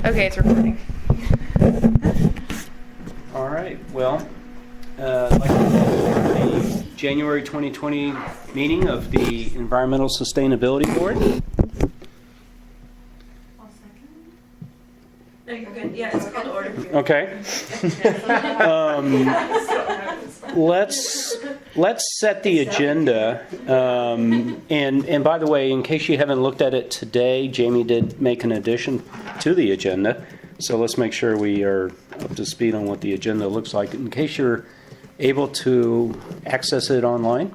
Okay, it's recording. All right. Well, I'd like to welcome the January 2020 meeting of the Environmental Sustainability Board. No, you're good. Yeah, it's called order. Okay. Let's set the agenda. And by the way, in case you haven't looked at it today, Jamie did make an addition to the agenda. So let's make sure we are up to speed on what the agenda looks like. In case you're able to access it online,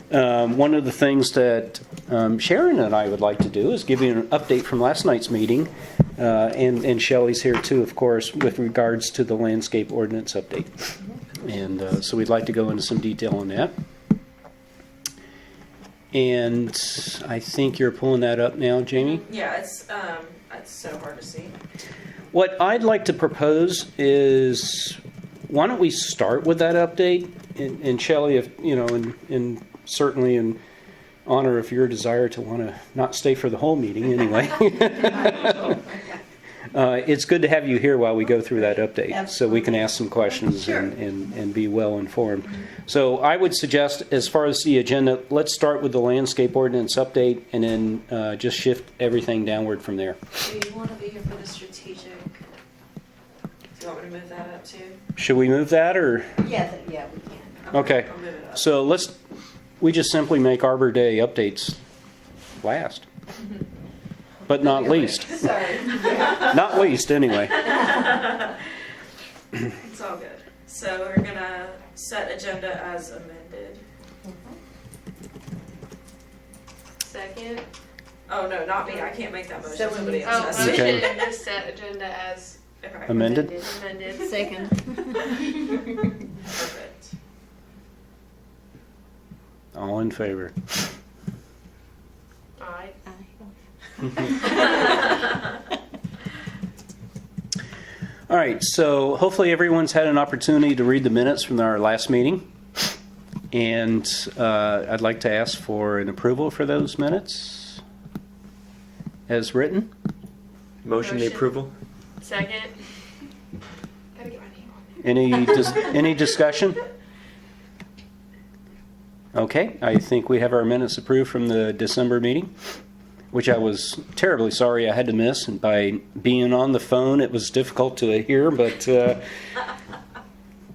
one of the things that Sharon and I would like to do is give you an update from last night's meeting. And Shelley's here too, of course, with regards to the landscape ordinance update. And so we'd like to go into some detail on that. And I think you're pulling that up now, Jamie? Yeah, it's so hard to see. What I'd like to propose is, why don't we start with that update? And Shelley, if you know, and certainly in honor of your desire to want to not stay for the whole meeting anyway. It's good to have you here while we go through that update. Absolutely. So we can ask some questions. Sure. and be well informed. Mm-hmm. So I would suggest, as far as the agenda, let's start with the landscape ordinance update and then just shift everything downward from there. Do you want to be here for the strategic? Do you want me to move that up too? Should we move that or? Yeah, we can. Okay. I'll move it up. So we just simply make Arbor Day updates last. But not least. Sorry. Not least, anyway. It's all good. So we're going to set agenda as amended. Second. Oh, no, not me. I can't make that motion. So Somebody else has to. Okay. Motion to set agenda as Okay. Amended? amended. Second. Perfect. All in favor? Aye. All right, so hopefully everyone's had an opportunity to read the minutes from our last meeting. And I'd like to ask for an approval for those minutes as written. Motion the approval. Second. Gotta get my name on there. Any discussion? Okay, I think we have our minutes approved from the December meeting, which I was terribly sorry I had to miss. And by being on the phone, it was difficult to hear, but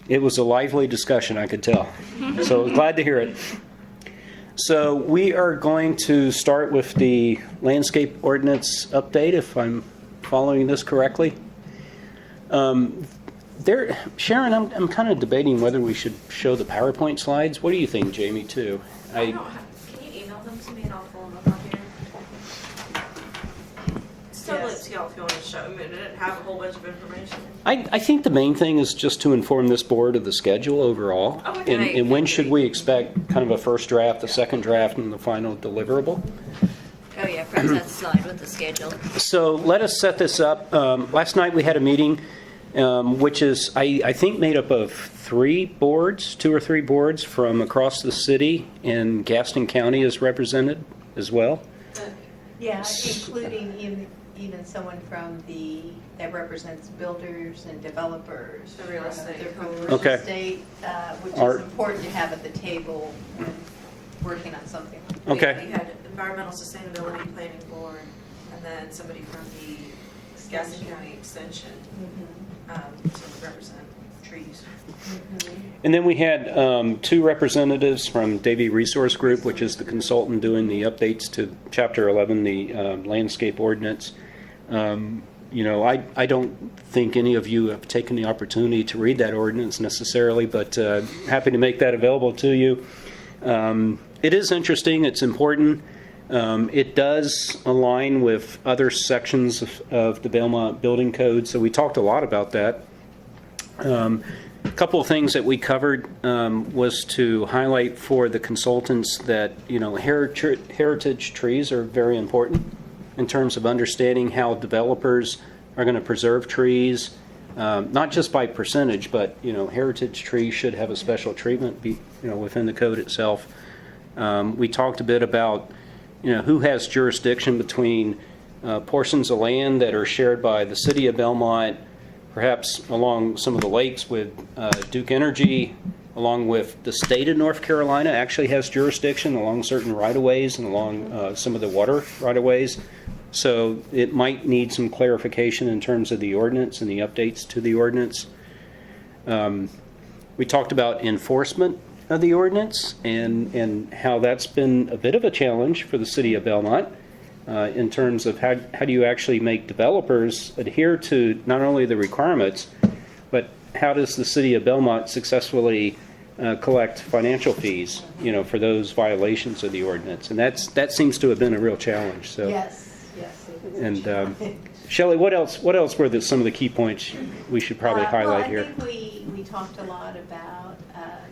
it was a lively discussion, I could tell. So I was glad to hear it. So we are going to start with the landscape ordinance update, if I'm following this correctly. Sharon, I'm kind of debating whether we should show the PowerPoint slides. What do you think, Jamie, too? Can you email them to me and I'll pull them up on here? It's totally up to y'all if you want to show them. It didn't have a whole bunch of information. I think the main thing is just to inform this board of the schedule overall. Oh, okay. And when should we expect kind of a first draft, a second draft, and the final deliverable? Oh yeah, perhaps that slide with the schedule. So let us set this up. Last night we had a meeting, which is, I think, made up of 2 or 3 boards from across the city, and Gaston County is represented as well. Yeah, including even someone from that represents builders and developers. The real estate. From real Okay. estate, which Art. is important to have at the table when working on something. Okay. We had Environmental Sustainability Planning Board, and then somebody from the Gaston County Extension to represent trees. And then we had 2 representatives from Davie Resource Group, which is the consultant doing the updates to Chapter 11, the landscape ordinance. I don't think any of you have taken the opportunity to read that ordinance necessarily, but happy to make that available to you. It is interesting. It's important. It does align with other sections of the Belmont Building Code, so we talked a lot about that. A couple of things that we covered was to highlight for the consultants that heritage trees are very important in terms of understanding how developers are going to preserve trees, not just by percentage, but heritage trees should have a special treatment within the code itself. We talked a bit about who has jurisdiction between portions of land that are shared by the city of Belmont, perhaps along some of the lakes with Duke Energy, along with the state of North Carolina actually has jurisdiction along certain right-of-ways and along some of the water right-of-ways. So it might need some clarification in terms of the ordinance and the updates to the ordinance. We talked about enforcement of the ordinance and how that's been a bit of a challenge for the city of Belmont in terms of how do you actually make developers adhere to not only the requirements, but how does the city of Belmont successfully collect financial fees, for those violations of the ordinance? And that seems to have been a real challenge. So. Yes. It is a And challenge. Shelley, what else were some of the key points we should probably highlight here? I think we talked a lot about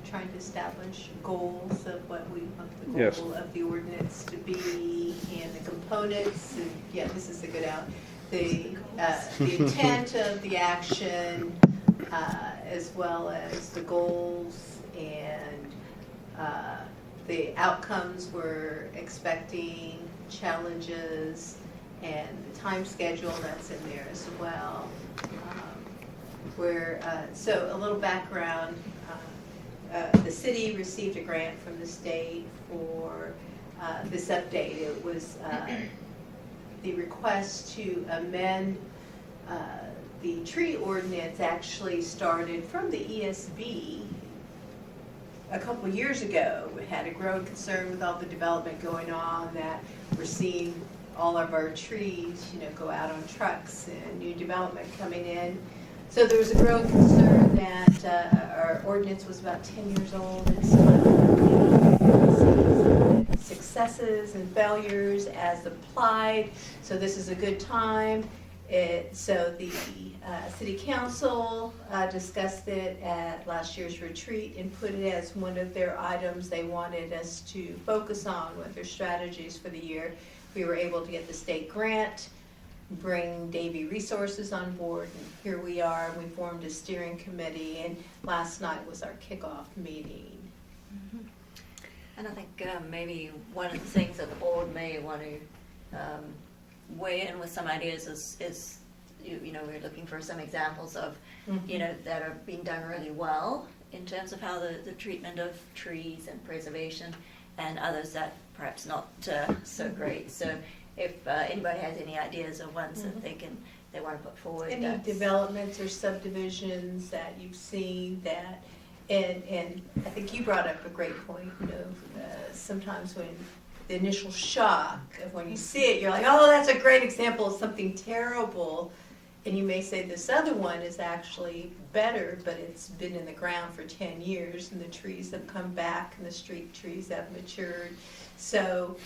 trying to establish goals of what we want the goal Yes. of the ordinance to be and the components. And, yeah, this is a good out. The intent of the action, as well as the goals and the outcomes we're expecting, challenges, and the time schedule that's in there as well. So a little background, the city received a grant from the state for this update. It was the request to amend the tree ordinance actually started from the ESB a couple of years ago. We had a growing concern with all the development going on that we're seeing all of our trees, go out on trucks and new development coming in. So there was a growing concern that our ordinance was about 10 years old and some successes and failures as applied. So this is a good time. So the city council discussed it at last year's retreat and put it as one of their items they wanted us to focus on with their strategies for the year. We were able to get the state grant, bring Davie Resources on board, and here we are. We formed a steering committee, and last night was our kickoff meeting. And I think maybe one of the things that the board may want to weigh in with some ideas is we're looking for some examples of, that are being done really well in terms of how the treatment of trees and preservation, and others that perhaps not so great. So if anybody has any ideas of ones that they want to put forward. Any developments or subdivisions that you've seen that, and I think you brought up a great point, sometimes when the initial shock of when you see it, you're like, oh, that's a great example of something terrible. And you may say this other one is actually better, but it's been in the ground for 10 years and the trees have come back and the street trees have matured. So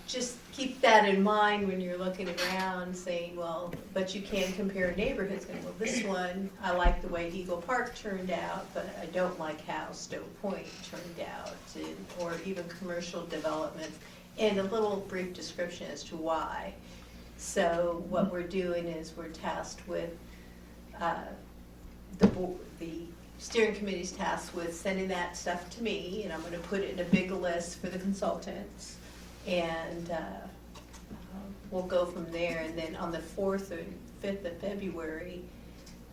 just keep that in mind when you're looking around saying, well, but you can compare neighborhoods. And, well, this one, I like the way Eagle Park turned out, but I don't like how Stowe Point turned out, or even commercial developments, and a little brief description as to why. So what we're doing is we're tasked with, the steering committee's tasked with sending that stuff to me, and I'm going to put it in a big list for the consultants, and we'll go from there. And then on the 4th or 5th of February,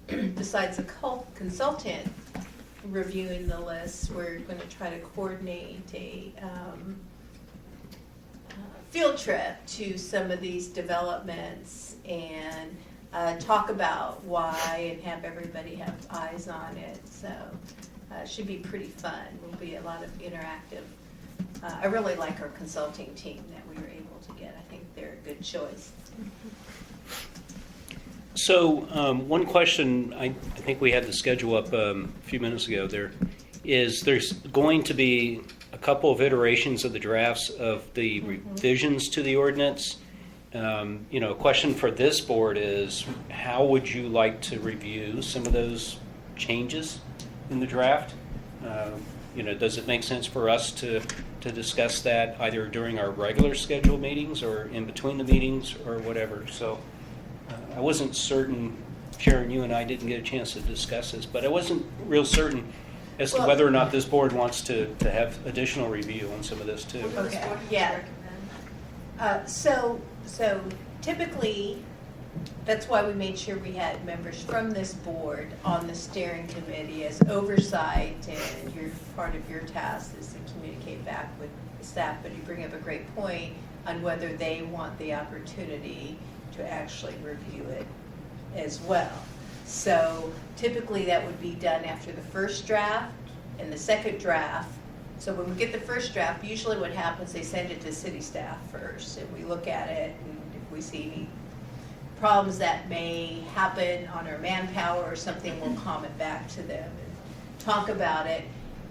besides the consultant reviewing the list, we're going to try to coordinate a field trip to some of these developments and talk about why and have everybody have eyes on it. So it should be pretty fun. Will be a lot of interactive. I really like our consulting team that we were able to get. I think they're a good choice. So one question, I think we had the schedule up a few minutes ago. There's going to be a couple of iterations of the drafts of the revisions to the ordinance. A question for this board is, how would you like to review some of those changes in the draft? Does it make sense for us to discuss that either during our regular scheduled meetings or in between the meetings or whatever? So I wasn't certain, Sharon, you and I didn't get a chance to discuss this, but I wasn't real certain as to whether or not this board wants to have additional review on some of this too. Okay. Yeah. So typically, that's why we made sure we had members from this board on the steering committee as oversight, and part of your task is to communicate back with the staff, but you bring up a great point on whether they want the opportunity to actually review it as well. So typically that would be done after the first draft and the second draft. So when we get the first draft, usually what happens, they send it to city staff first, and we look at it, and if we see any problems that may happen on our manpower or something, we'll comment back to them and talk about it.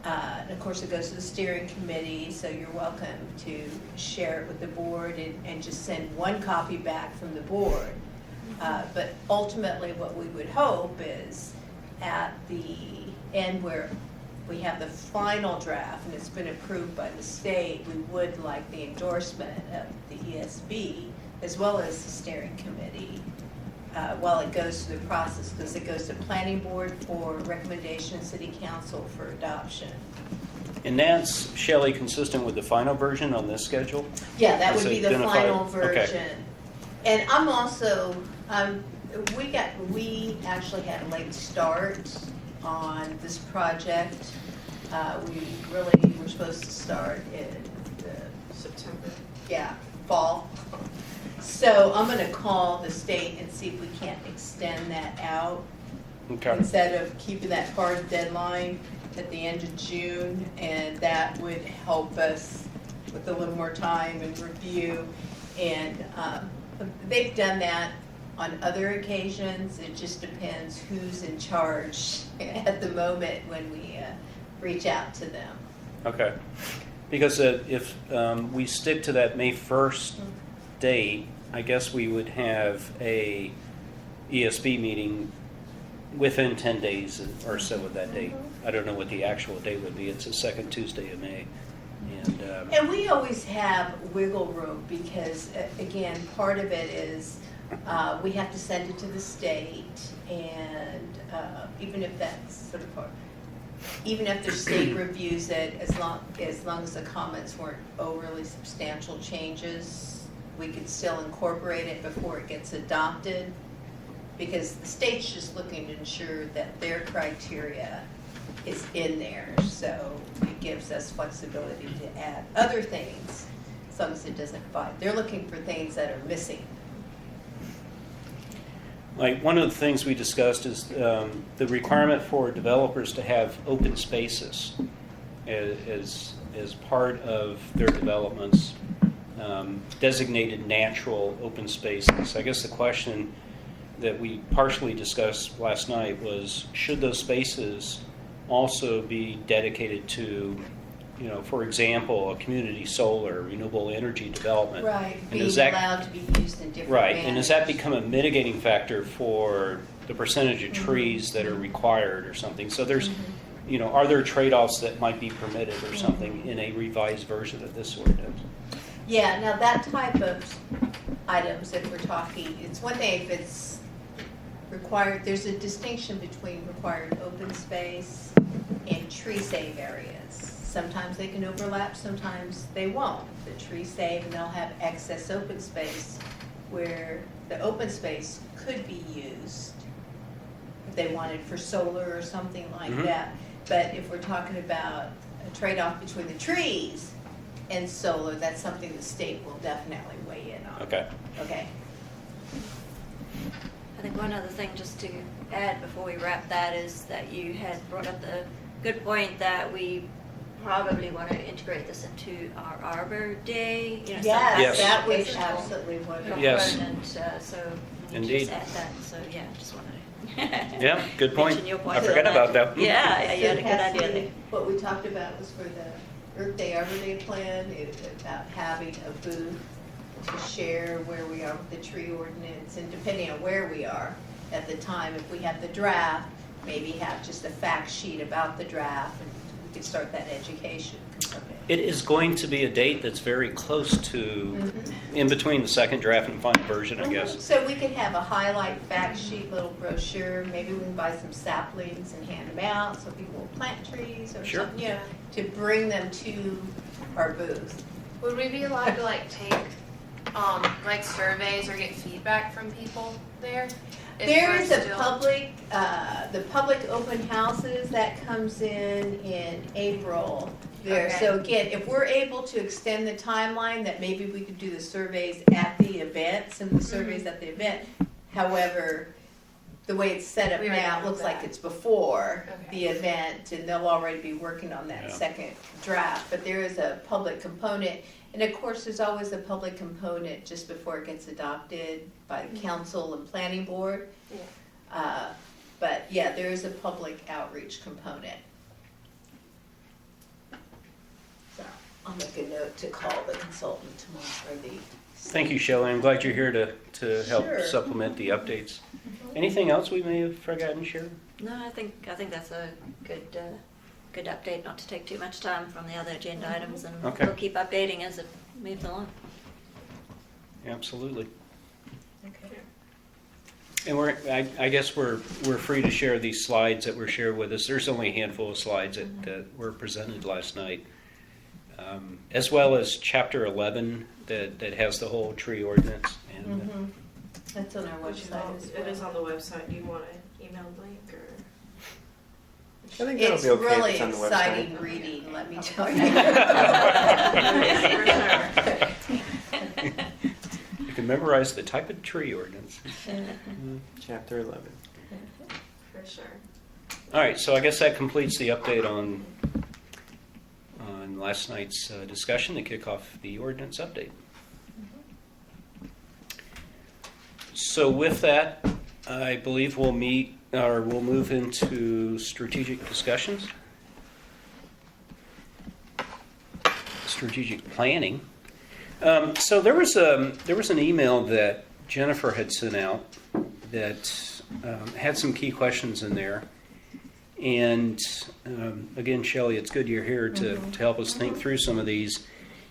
And of course, it goes to the steering committee, so you're welcome to share it with the board and just send one copy back from the board. But ultimately, what we would hope is at the end where we have the final draft and it's been approved by the state, we would like the endorsement of the ESB as well as the steering committee while it goes through the process, because it goes to planning board for recommendation, city council for adoption. And that's, Shelley, consistent with the final version on this schedule? Yeah, that Is would be it the identified? final Okay. version. And I'm also, we actually had a late start on this project. We really were supposed to start in the September. fall. So I'm going to call the state and see if we can't extend that out. Okay. Instead of keeping that hard deadline at the end of June, and that would help us with a little more time and review. And they've done that on other occasions. It just depends who's in charge at the moment when we reach out to them. Okay. Because if we stick to that May 1st date, I guess we would have a ESB meeting within 10 days or so of that date. I don't know what the actual date would be. It's the second Tuesday of May. And we always have wiggle room because, again, part of it is we have to send it to the state, and even if that's sort of part, even if the state reviews it, as long as the comments weren't overly substantial changes, we could still incorporate it before it gets adopted, because the state's just looking to ensure that their criteria is in there, so it gives us flexibility to add other things as long as it doesn't bite. They're looking for things that are missing. Like one of the things we discussed is the requirement for developers to have open spaces as part of their developments, designated natural open spaces. I guess the question that we partially discussed last night was, should those spaces also be dedicated to, for example, a community solar, renewable energy development? Right, And being does that, allowed to be used in different right, manners. and does that become a mitigating factor for the percentage of Mm-hmm. trees that are required or something? So there's, are there trade-offs that might be permitted or Mm-hmm. something in a revised version of this ordinance? Yeah, now that type of items, if we're talking, it's one thing if it's required, there's a distinction between required open space and tree save areas. Sometimes they can overlap, sometimes they won't. The tree save, and they'll have excess open space where the open space could be used if they wanted for solar or something like Mhm. that. But if we're talking about a trade-off between the trees and solar, that's something the state will definitely weigh in on. Okay. Okay. I think one other thing just to add before we wrap that is that you had brought up the good point that we probably want to integrate this into our Arbor Day. Yes, Yes. that was Educational absolutely wonderful. Yes. component, so we need Indeed. to just add that. So yeah, just wanted to Yeah, good point. mention your point I forgot on about that. Yeah, you had a So good idea Cassidy, there. what we talked about was for the Earth Day, Arbor Day plan, is about having a booth to share where we are with the tree ordinance, and depending on where we are at the time, if we have the draft, maybe have just a fact sheet about the draft, and we could start that education component. It is going to be a date that's very close to, in between the second draft and final version, I guess. So we could have a highlight fact sheet, little brochure, maybe we can buy some saplings and hand them out so people will plant trees or Sure. something, to bring them to our booth. Would we be allowed to take like surveys or get feedback from people there? If There we're is a still- public, the public open houses that comes in April there. Okay. So again, if we're able to extend the timeline, that maybe we could do the surveys at the event, some of the surveys at the event. However, the way it's set up We already now, it have looks like that. it's before Okay. the event, and they'll already be working on that Yeah. second draft. But there is a public component, and of course, there's always a public component just before it gets adopted by the council and planning board. Yeah. But yeah, there is a public outreach component. So I'll make a note to call the consultant tomorrow, or the. Thank you, Shelley. I'm glad you're here to help Sure. supplement the updates. Anything else we may have forgotten, Sharon? No, I think that's a good update, not to take too much time from the other agenda items, and Okay. we'll keep updating as it moves along. Absolutely. Okay. And I guess we're free to share these slides that were shared with us. There's only a handful of slides that were presented last night, as well as Chapter 11 that has the whole tree ordinance. And Mhm. That's on our Which is website as it is well. on the website. Do you want an email link or? I think that'll It's be okay if really it's on the website. exciting reading, let me tell you. you can memorize the type of tree ordinance. Chapter 11. For sure. All right, so I guess that completes the update on last night's discussion to kick off the ordinance update. So with that, I believe we'll move into strategic discussions. Strategic planning. So there was an email that Jennifer had sent out that had some key questions in there. And again, Shelley, it's good you're here to help us think through some of these.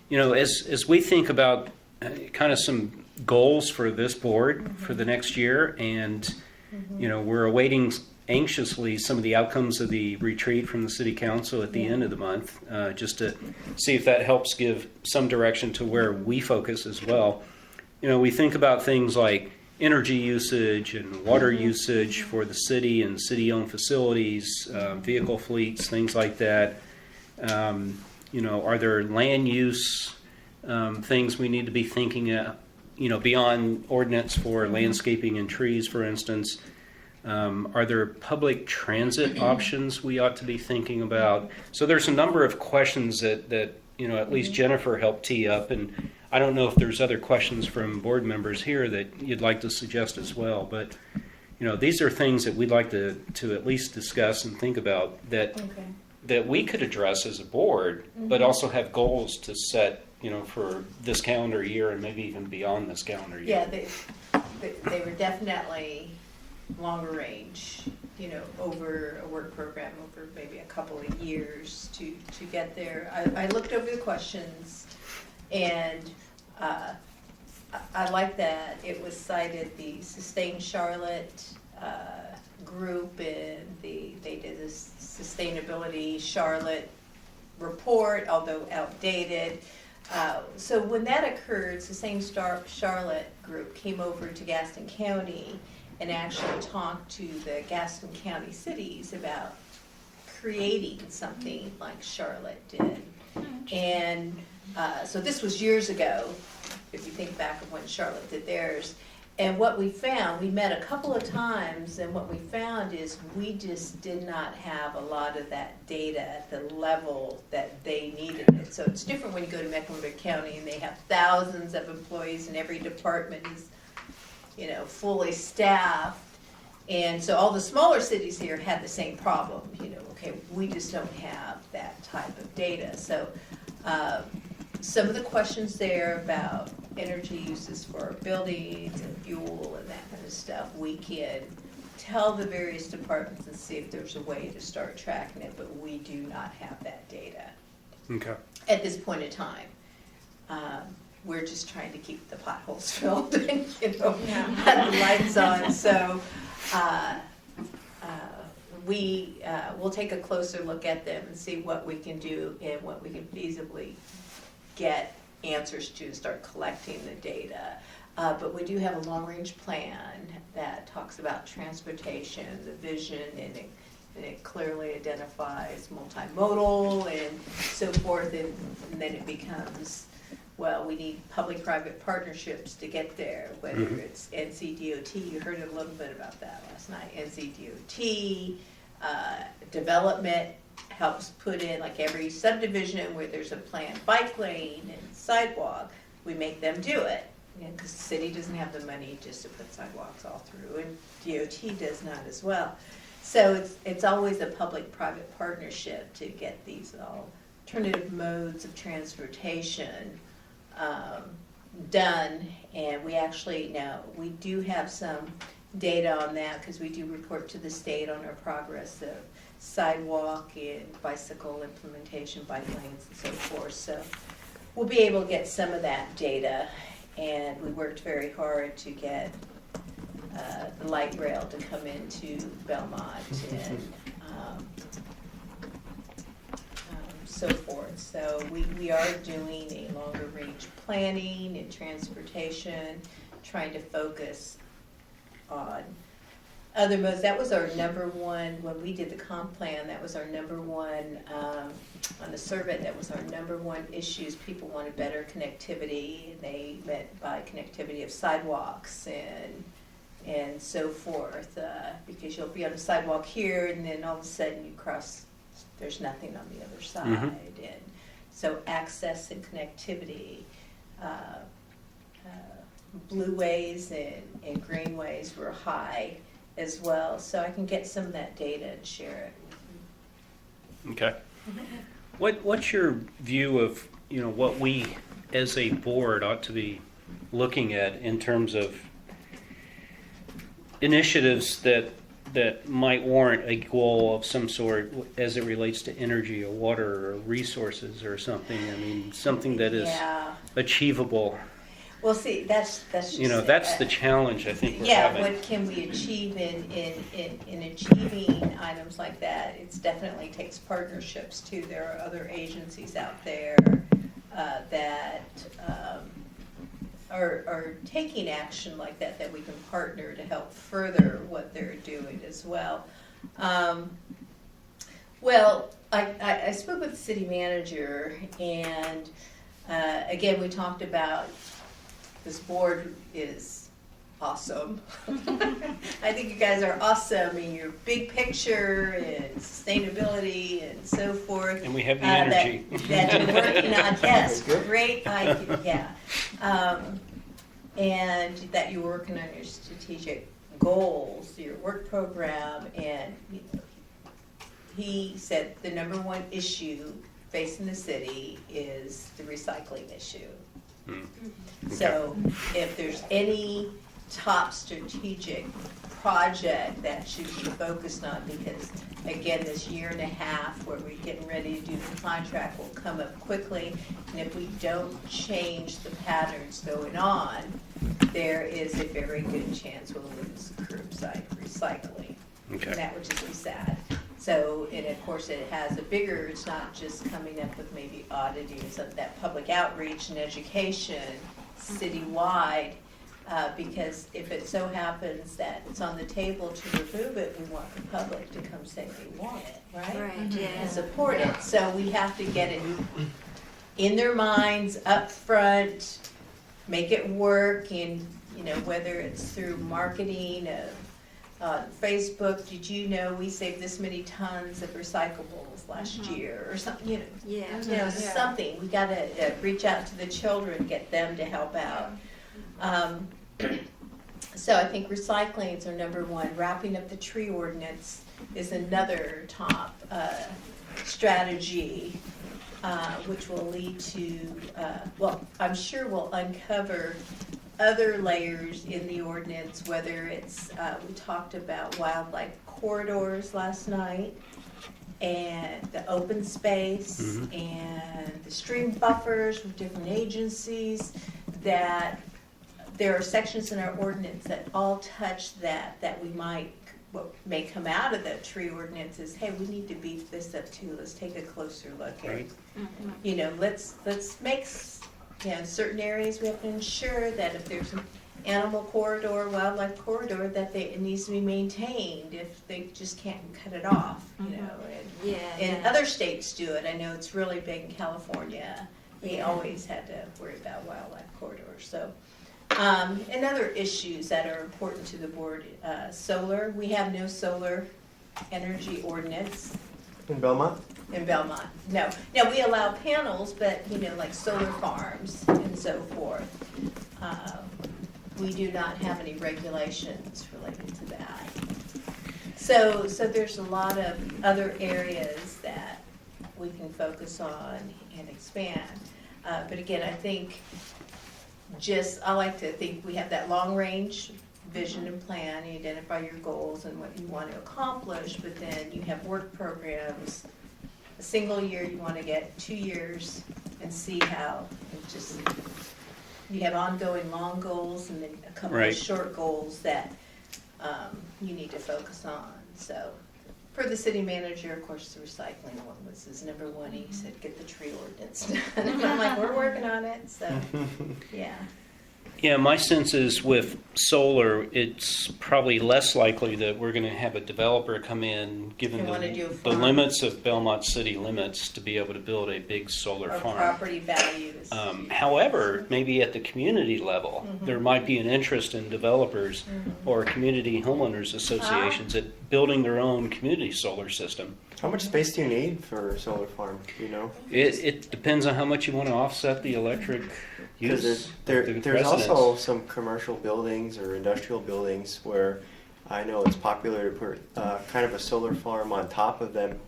You know, as we think about kind of some goals for this board for the next year, and you know, we're awaiting anxiously some of the outcomes of the retreat from the city council at the end of the month, just to see if that helps give some direction to where we focus as well. You know, we think about things like energy usage and water usage for the city and city-owned facilities, vehicle fleets, things like that. You know, are there land use things we need to be thinking of, you know, beyond ordinance for landscaping and trees, for instance? Are there public transit options we ought to be thinking about? So there's a number of questions that you know, at least Jennifer helped tee up, and I don't know if there's other questions from board members here that you'd like to suggest as well, but you know, these are things that we'd like to at least discuss and think about that we could address as a board, but also have goals to set, you know, for this calendar year and maybe even beyond this calendar year. Yeah, they were definitely longer range, you know, over a work program over maybe a couple of years to get there. I looked over the questions, and I like that it was cited the Sustain Charlotte group, and they did this Sustainability Charlotte report, although outdated. So when that occurred, Sustain Charlotte group came over to Gaston County and actually talked to the Gaston County cities about creating something like Charlotte did. And so this was years ago, if you think back of when Charlotte did theirs. And what we found, we met a couple of times, and what we found is we just did not have a lot of that data at the level that they needed it. So it's different when you go to Mecklenburg County and they have thousands of employees and every department is, you know, fully staffed. And so all the smaller cities here had the same problem, you know, okay, we just don't have that type of data. So some of the questions there about energy uses for buildings and fuel and that kind of stuff, we can tell the various departments and see if there's a way to start tracking it, but we do not have that data Okay. at this point in time. We're just trying to keep the potholes filled and, you know, have the lights on. So we'll take a closer look at them and see what we can do and what we can feasibly get answers to, start collecting the data. But we do have a long-range plan that talks about transportation, the vision, and it clearly identifies multimodal and so forth, and then it becomes, well, we need public-private partnerships to get there, whether it's NCDOT, you heard a little bit about that last night, NCDOT, development helps put in, like every subdivision where there's a planned bike lane and sidewalk, we make them do it. Because the city doesn't have the money just to put sidewalks all through, and DOT does not as well. So it's always a public-private partnership to get these alternative modes of transportation done. And we actually now, we do have some data on that because we do report to the state on our progress of sidewalk and bicycle implementation, bike lanes and so forth. So we'll be able to get some of that data. And we worked very hard to get the light rail to come into Belmont and so forth. So we are doing a longer range planning and transportation, trying to focus on other modes. That was our number one, when we did the comp plan, that was our number one, on the survey, that was our number one issues. People wanted better connectivity. They meant by connectivity of sidewalks and so forth, because you'll be on a sidewalk here and then all of a sudden you cross, there's nothing on the other side. And so access and connectivity, blueways and greenways were high as well, so I can get some of that data and share it. Okay. What's your view of, what we as a board ought to be looking at in terms of initiatives that might warrant a goal of some sort as it relates to energy or water or resources or something? I mean, something that is achievable. Well, see, that's just that's the challenge I think we're having. What can we achieve in achieving items like that? It definitely takes partnerships too. There are other agencies out there that are taking action like that we can partner to help further what they're doing as well. Well, I spoke with the city manager, and again, we talked about this board is awesome. I think you guys are awesome in your big picture and sustainability and so forth. And we have the energy. That you're working on. Yes, great idea. Yeah. And that you're working on your strategic goals, your work program, and he said the number one issue facing the city is the recycling issue. So if there's any top strategic project that should be focused on, because again, this year and a half where we're getting ready to do the contract will come up quickly, and if we don't change the patterns going on, there is a very good chance we'll lose curbside recycling. Okay. And that would just be sad. So, and of course it has a bigger, it's not just coming up with maybe oddities of that public outreach and education citywide, because if it so happens that it's on the table to remove it, we want the public to come say they want it, right? Right, And yeah. support it. So we have to get it in their minds, up front, make it work, and whether it's through marketing of Facebook. Did you know we saved this many tons of recyclables last year, or something? Yeah. Something. We got to reach out to the children, get them to help out. So I think recycling is our number one. Wrapping up the tree ordinance is another top strategy, which will lead to, I'm sure we'll uncover other layers in the ordinance, whether it's, we talked about wildlife corridors last night, and the open space, and the stream buffers with different agencies, that there are sections in our ordinance that all touch that we might, what may come out of the tree ordinance is, hey, we need to beef this up too, let's take a closer look at, Right. let's make in certain areas, we have to ensure that if there's an animal corridor, wildlife corridor, that it needs to be maintained, if they just can't cut it off, you know. Yeah. And yeah. other states do it. I know it's really big in California. We Yeah. always had to worry about wildlife corridors, so. And other issues that are important to the board, solar, we have no solar energy ordinance In Belmont? in Belmont. No, now we allow panels, but, you know, like solar farms and so forth. We do not have any regulations related to that. So there's a lot of other areas that we can focus on and expand. But again, I think I like to think we have that long-range vision and plan, you identify your goals and what you want to accomplish, but then you have work programs. A single year, you want to get 2 years and see how, you have ongoing long goals and then a couple Right. of short goals that you need to focus on. So for the city manager, of course, the recycling one was his number one. He said, get the tree ordinance done. And I'm like, we're working on it, so, yeah. Yeah, my sense is with solar, it's probably less likely that we're going to have a developer come in, given They wanna do a the farm. limits of Belmont city limits, to be able to build a big solar Our farm. property values. However, maybe at the community level, there might be an interest in developers or community homeowners associations at building their own community solar system. How much space do you need for a solar farm? Do you know? It depends on how much you want to offset the electric use. Because of there's the residents. also some commercial buildings or industrial buildings where I know it's popular to put kind of a solar farm on top of them.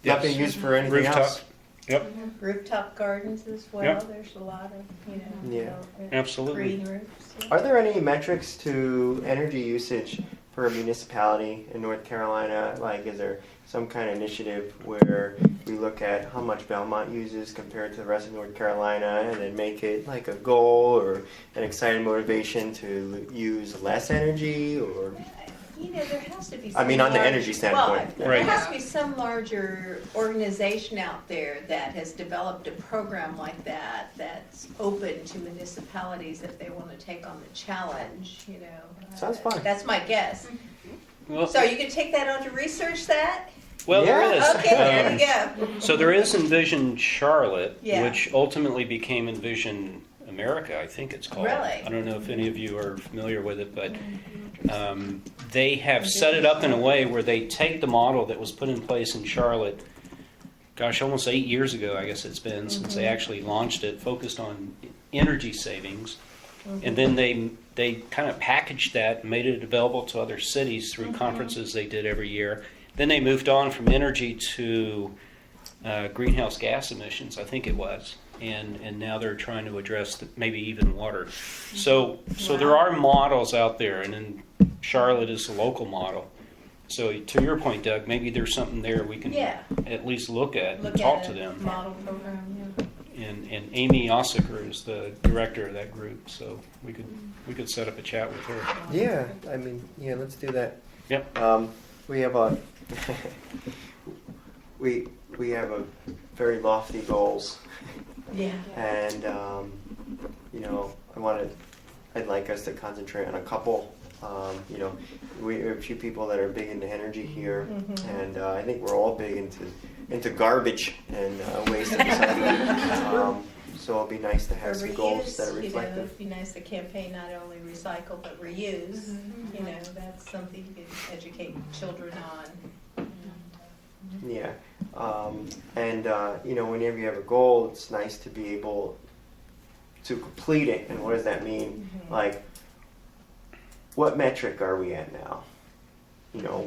Not being used for anything Rooftop. else. Yep, Rooftop gardens as well. Yep. There's a lot of, you know, Yeah. development. Absolutely. Green roofs. Yeah. Are there any metrics to energy usage per municipality in North Carolina? Like, is there some kind of initiative where we look at how much Belmont uses compared to the rest of North Carolina and then make it like a goal or an exciting motivation to use less energy? Or You know, there has to be. I mean, on the large- energy standpoint. Well, Right. there has to be some larger organization out there that has developed a program like that that's open to municipalities if they want to take on the challenge. You know, Sounds fun. That's my guess. well, So you can take that on to research that. well there Yeah. is. Okay, there you go. So there is Envision Charlotte, Yeah. which ultimately became Envision America, I think it's called. Really? I don't know if any of you are familiar with it, but they have set it up in a way where they take the model that was put in place in Charlotte, gosh, almost 8 years ago, I guess it's been, since they actually launched it, focused on energy savings. And then they kind of packaged that and made it available to other cities through conferences they did every year. Then they moved on from energy to greenhouse gas emissions, I think it was. And now they're trying to address maybe even water. So there are models out there, and then Charlotte is the local model. So to your point, Doug, maybe there's something there we can Yeah. at least look at and Look talk at to a them. model program. Yeah. And Amy Ossaker is the director of that group, so we could set up a chat with her. Yeah, I mean, yeah, let's do that. Yep. We have a we have a very lofty goals, Yeah. and you know, I'd like us to concentrate on a couple. You know, we have a few people that are big into energy here, and I think we're all big into garbage and waste and stuff. So it'll be nice to have Or some goals that are reuse, you know, reflective. it'd be nice to campaign not only recycle but reuse. You know, that's something you can educate children on. Yeah, and you know, whenever you have a goal, it's nice to be able to complete it. And what does that mean? Like, what metric are we at now? You know,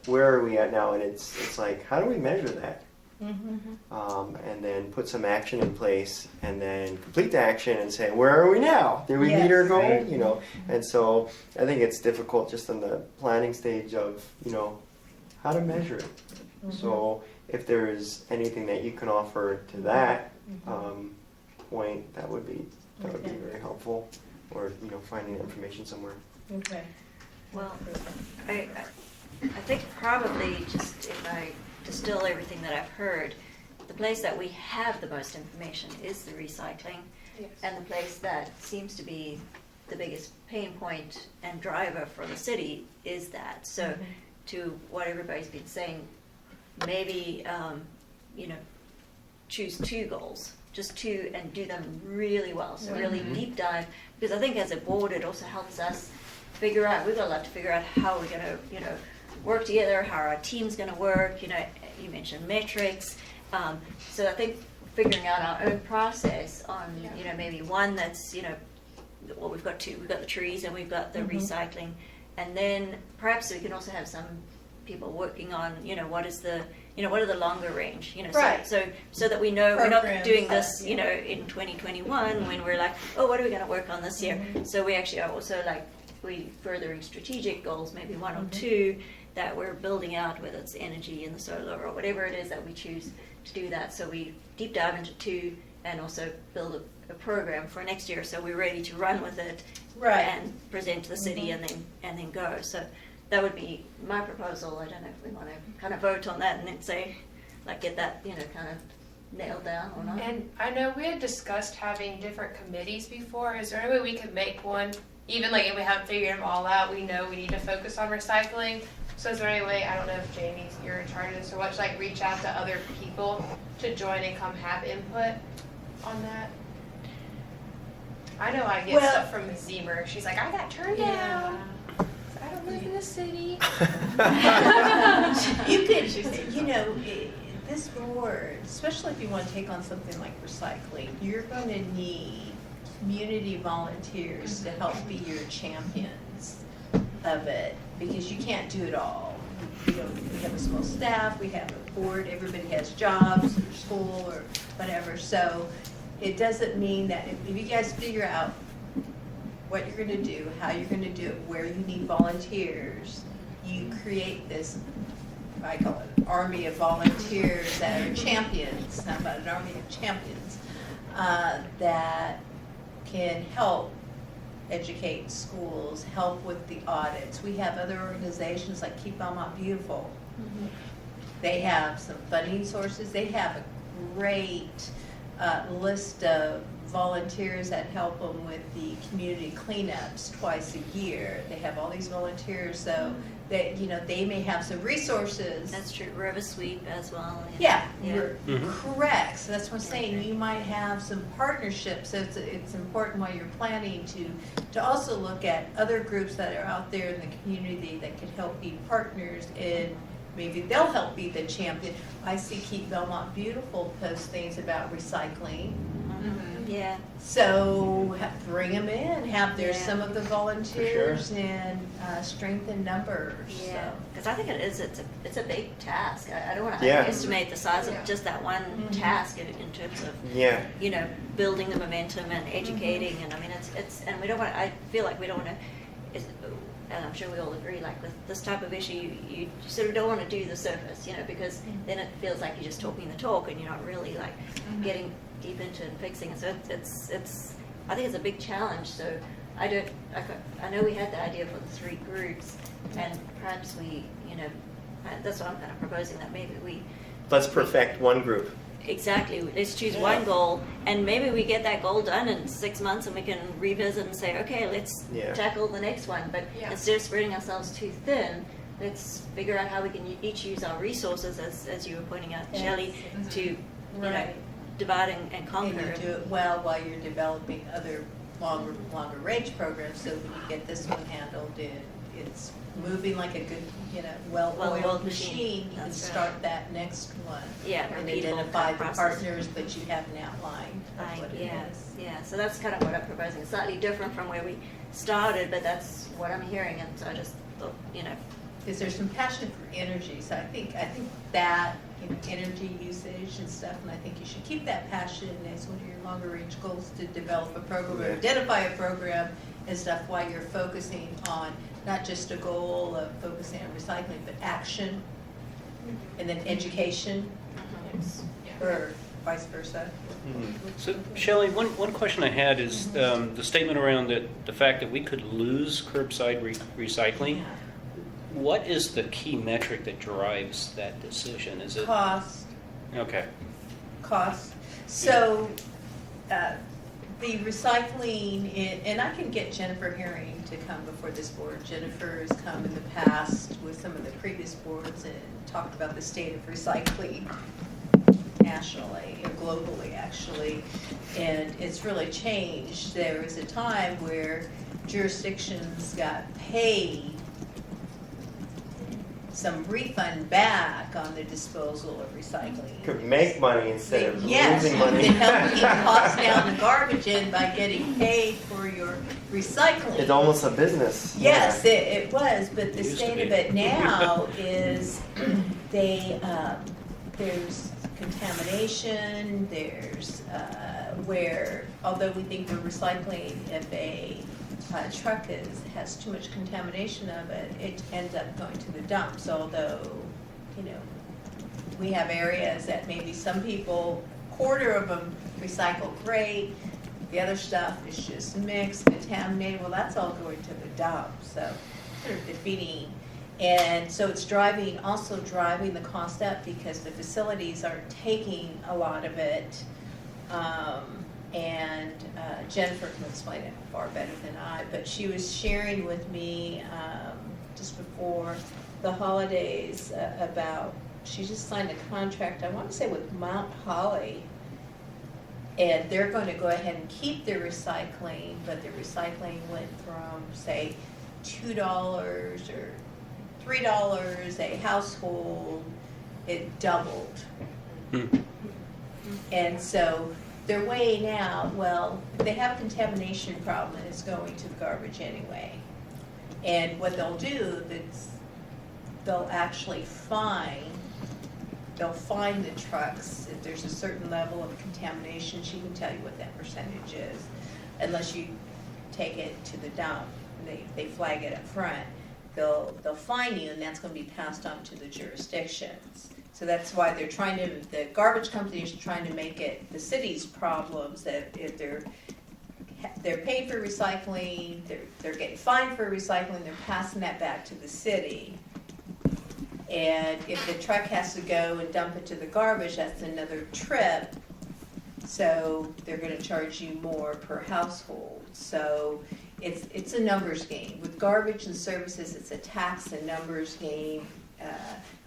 where are we at now? And it's like, how do we measure that? And then put some action in place, and then complete the action and say, where are we now? Did we meet our Yes. goal? You know, and so I think it's difficult just in the planning stage of, you know, how to measure it. So if there is anything that you can offer to that point, that would be very helpful. Or, you know, finding information somewhere. Okay. Well, I think probably just if I distill everything that I've heard, the place that we have the most information is the recycling. And the place that seems to be the biggest pain point and driver for the city is that. So to what everybody's been saying, maybe, choose 2 goals, just 2, and do them really well. So really deep dive, because I think as a board, it also helps us figure out, we've got a lot to figure out how we're going to, work together, how our team's going to work. You mentioned metrics. So I think figuring out our own process on, maybe one that's, well, we've got 2. We've got the trees and we've got the recycling. And then perhaps we can also have some people working on, what is the, what are the longer range, Right. so that we know we're not Programs doing that, this, in 2021 when we're like, oh, what are we going to work on this year? So we actually are also we furthering strategic goals, maybe 1 or 2 that we're building out, whether it's energy and the solar or whatever it is that we choose to do that. So we deep dive into 2 and also build a program for next year, so we're ready to run with it and present to the city and then go. So that would be my proposal. I don't know if we want to kind of vote on that and then say, get that, kind of nailed down or not. And I know we had discussed having different committees before. Is there any way we could make one, even if we haven't figured them all out, we know we need to focus on recycling? So is there any way, I don't know if Jamie, you're in charge of this or what, reach out to other people to join and come have input on that? I know I get stuff from Ms. Zemer. She's like, I got turned down. I don't live in the city. You could, this board, especially if you want to take on something like recycling, you're going to need community volunteers to help be your champions of it, because you can't do it all. We have a small staff, we have a board, everybody has jobs or school or whatever. So it doesn't mean that if you guys figure out what you're going to do, how you're going to do it, where you need volunteers, you create this, I call it an army of volunteers that are champions, not about an army of champions, that can help educate schools, help with the audits. We have other organizations like Keep Belmont Beautiful. They have some funding sources. They have a great list of volunteers that help them with the community cleanups twice a year. They have all these volunteers, so that they may have some resources. That's true. River Sweep as well. Yeah. Correct. So that's what I'm saying. You might have some partnerships. So it's important while you're planning to also look at other groups that are out there in the community that could help be partners, and maybe they'll help be the champion. I see Keep Belmont Beautiful post things about recycling. Yeah. So bring them in. Have there some of the volunteers and strengthen numbers. Yeah, because I think it's a big task. I don't want to underestimate the size of just that one task in terms of building the momentum and educating. And I mean it's and we don't want. I feel like we don't want to. And I'm sure we all agree, with this type of issue, you sort of don't want to do the surface, because then it feels like you're just talking the talk and you're not really getting deep into and fixing it. So it's I think it's a big challenge. So I know we had the idea for the 3 groups, and perhaps we, that's what I'm kind of proposing, that maybe we Let's perfect one group. Exactly. Let's choose one goal, and maybe we get that goal done in 6 months, and we can revisit and say, okay, let's tackle the next one. But instead of spreading ourselves too thin, let's figure out how we can each use our resources, as you were pointing out, Shelley, to divide and conquer. And you do it well while you're developing other longer range programs, so when you get this one handled, it's moving like a good, well-oiled machine. You can start that next one. Yeah, and repeatable identify the process. partners, but you have an outline of what it is. Yeah, so that's kind of what I'm proposing. Slightly different from where we started, but that's what I'm hearing, and so I just thought, Because there's some passion for energy, so I think that energy usage and stuff, and I think you should keep that passion as one of your longer range goals, to develop a program or identify a program and stuff, while you're focusing on not just a goal of focusing on recycling, but action, and then education, or vice versa. So, Shelley, one question I had is the statement around the fact that we could lose curbside recycling. What is the key metric that drives that decision? Is it Cost. Okay. Cost. So the recycling, and I can get Jennifer Herring to come before this board. Jennifer has come in the past with some of the previous boards and talked about the state of recycling nationally or globally, actually. And it's really changed. There was a time where jurisdictions got paid some refund back on the disposal of recycling. Could make money instead of Yes, losing you money. can help keep costs down the garbage in by getting paid for your recycling. It's almost a business. Yes, Yeah. it was, but the Used to state be. of it now is there's contamination, there's where, although we think we're recycling, if a truck has too much contamination of it, it ends up going to the dumps, although, you know, we have areas that maybe some people, quarter of them recycle great, the other stuff is just mixed, contaminated, well, that's all going to the dump, so sort of defeating. And so it's also driving the cost up because the facilities are taking a lot of it. And Jennifer can explain it far better than I, but she was sharing with me just before the holidays about, she just signed a contract, I want to say with Mount Holly, and they're going to go ahead and keep their recycling, but their recycling went from, say, $2 or $3 a household, it doubled. And so they're weighing out, well, if they have a contamination problem, and it's going to the garbage anyway. And what they'll do is they'll actually they'll find the trucks. If there's a certain level of contamination, she can tell you what that percentage is, unless you take it to the dump. They flag it up front. They'll fine you, and that's going to be passed on to the jurisdictions. So that's why the garbage company is trying to make it the city's problems, that if they're paid for recycling, they're getting fined for recycling, they're passing that back to the city. And if the truck has to go and dump it to the garbage, that's another trip. So they're going to charge you more per household. So it's a numbers game. With garbage and services, it's a tax and numbers game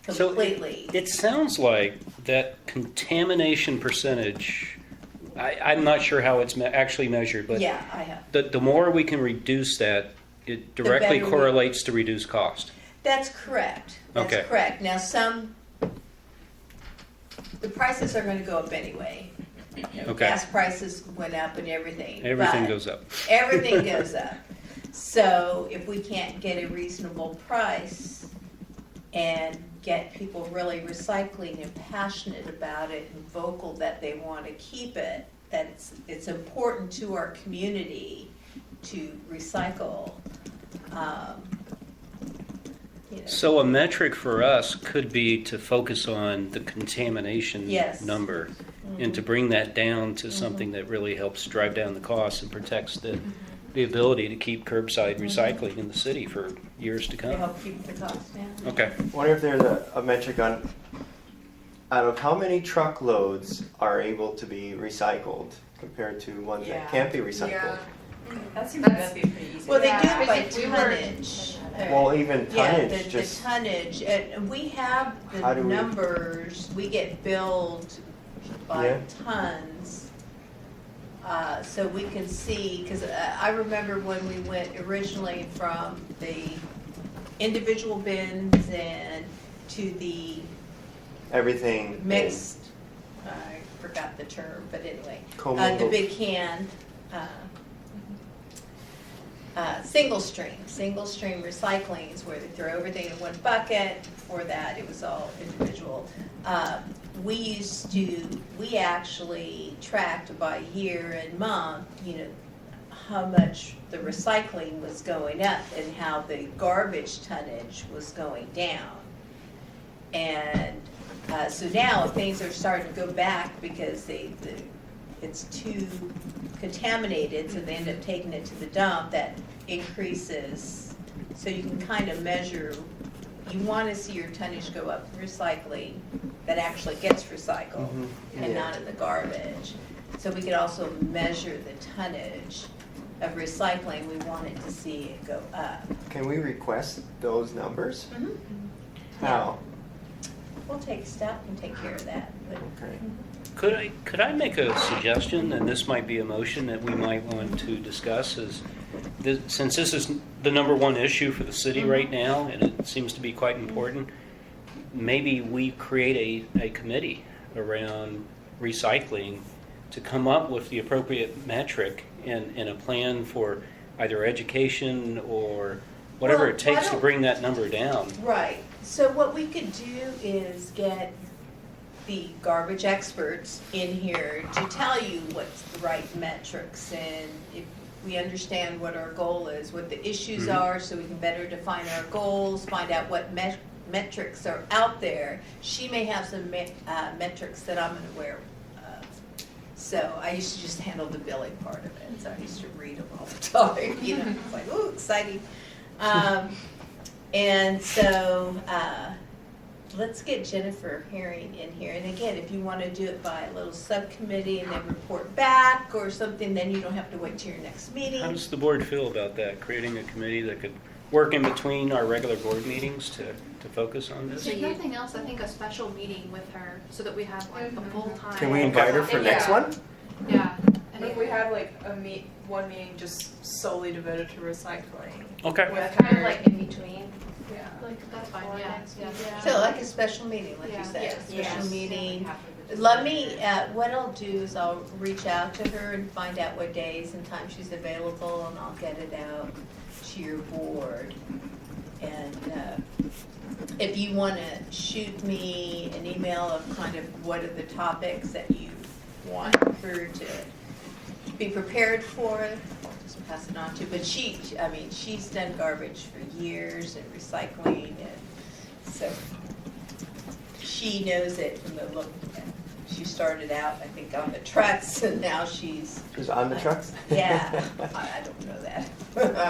completely. So it sounds like that contamination percentage, I'm not sure how it's actually measured, but Yeah, I have. the more we can reduce that, it directly better we- correlates to reduced cost. That's correct. That's Okay. correct. Now, the prices are going to go up anyway. Okay. Gas prices went up and everything. Everything but goes up. Everything goes up. So if we can't get a reasonable price and get people really recycling and passionate about it and vocal that they want to keep it, that it's important to our community to recycle. So a metric for us could be to focus on the contamination Yes. number and to bring that down to something that really helps drive down the costs and protects the ability to keep curbside recycling in the city for years to To come. help keep the cost down. Okay. I wonder if there's a metric on out of how many truckloads are able to be recycled compared to ones that can't be recycled. Yeah. That seems like that'd be pretty easy. Well, they Yeah, do I it by think we were- tonnage. Well, even tonnage, Yeah, the just tonnage, and we have How the do we- numbers, we get billed by Yeah. tons. So we can see, because I remember when we went originally from the individual bins and to the everything mixed, I forgot the term, but anyway, the commingled. big can, single stream recycling is where they throw everything in one bucket. Before that, it was all individual. We actually tracked by year and month, how much the recycling was going up and how the garbage tonnage was going down. And so now things are starting to go back because it's too contaminated, so they end up taking it to the dump. That increases, so you can kind of measure. You want to see your tonnage go up for recycling that actually gets recycled Mhm. and Yeah. not in the garbage. so we could also measure the tonnage of recycling. We wanted to see it go up. Can we request those numbers? Mhm. How? We'll take step and take care of that. But Okay. Could I make a suggestion, and this might be a motion that we might want to discuss, is since this is the number one issue for the city right now, and it seems to be quite important, maybe we create a committee around recycling to come up with the appropriate metric and a plan for either education or whatever Well, it takes why to don't- bring that number down. Right, so what we could do is get the garbage experts in here to tell you what's the right metrics, and if we understand what our goal is, what the issues Mhm. are, so we can better define our goals, find out what metrics are out there. She may have some metrics that I'm unaware of. So I used to just handle the billing part of it, so I used to read them all the time, you know, it's like, ooh, exciting. And so, let's get Jennifer Herring in here. And again, if you want to do it by a little subcommittee and then report back or something, then you don't have to wait till your next meeting. How does the board feel about that, creating a committee that could work in between our regular board meetings to focus on this? If nothing else, I think a special meeting with her so that we have like a full time. Can we invite her for next Yeah. one? Yeah. And if we have like one meeting just solely devoted to recycling. Okay. With Kind of her, like in between. yeah. Like that's fine. Yeah. So like a special meeting, like you Yeah. said, Yes. special Yes. meeting. Let me, what I'll do is I'll reach out to her and find out what days and times she's available, and I'll get it out to your board. And if you want to shoot me an email of kind of what are the topics that you want her to be prepared for, I'll just pass it on to. But she's done garbage for years and recycling, and so she knows it from the look. She started out, I think, on the trucks, and now she's. Who's on the trucks? Yeah, I don't know that.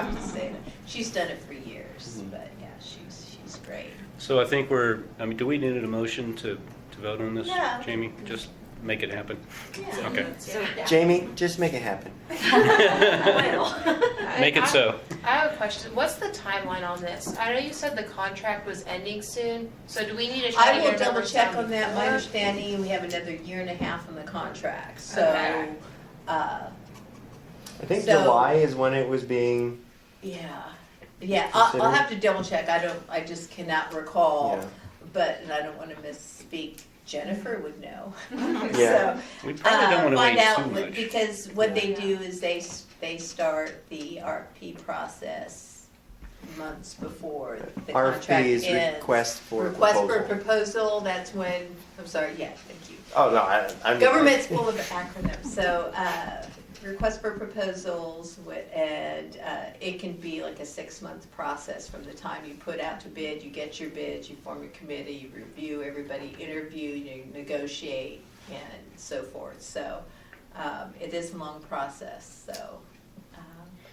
I'm just saying, she's done it for years, but yeah, she's great. So I think do we need a motion to vote on this, No. Jamie? Just make it happen. Yeah. Okay. Jamie, just make it happen. Make it so. I have a question. What's the timeline on this? I know you said the contract was ending soon, so do we need to try I to will get double numbers check down on that. My before? understanding, we have another year and a half on the contract, so, Okay. I think So- July is when it was being. yeah, I'll have to double check. I just cannot recall, Yeah. but, and I don't want to misspeak. Jennifer would know. Yeah. We probably don't want to Find wait out too much. because what they do is they start the RFP process months before the contract RFP is ends. request for Request for proposal. proposal, that's when, I'm sorry, yeah, thank you. Oh, no, I'm. Government's full of acronyms, so, request for proposals, and it can be like a 6-month process from the time you put out to bid, you get your bids, you form your committee, you review everybody, interview, you negotiate, and so forth. So it is a long process, so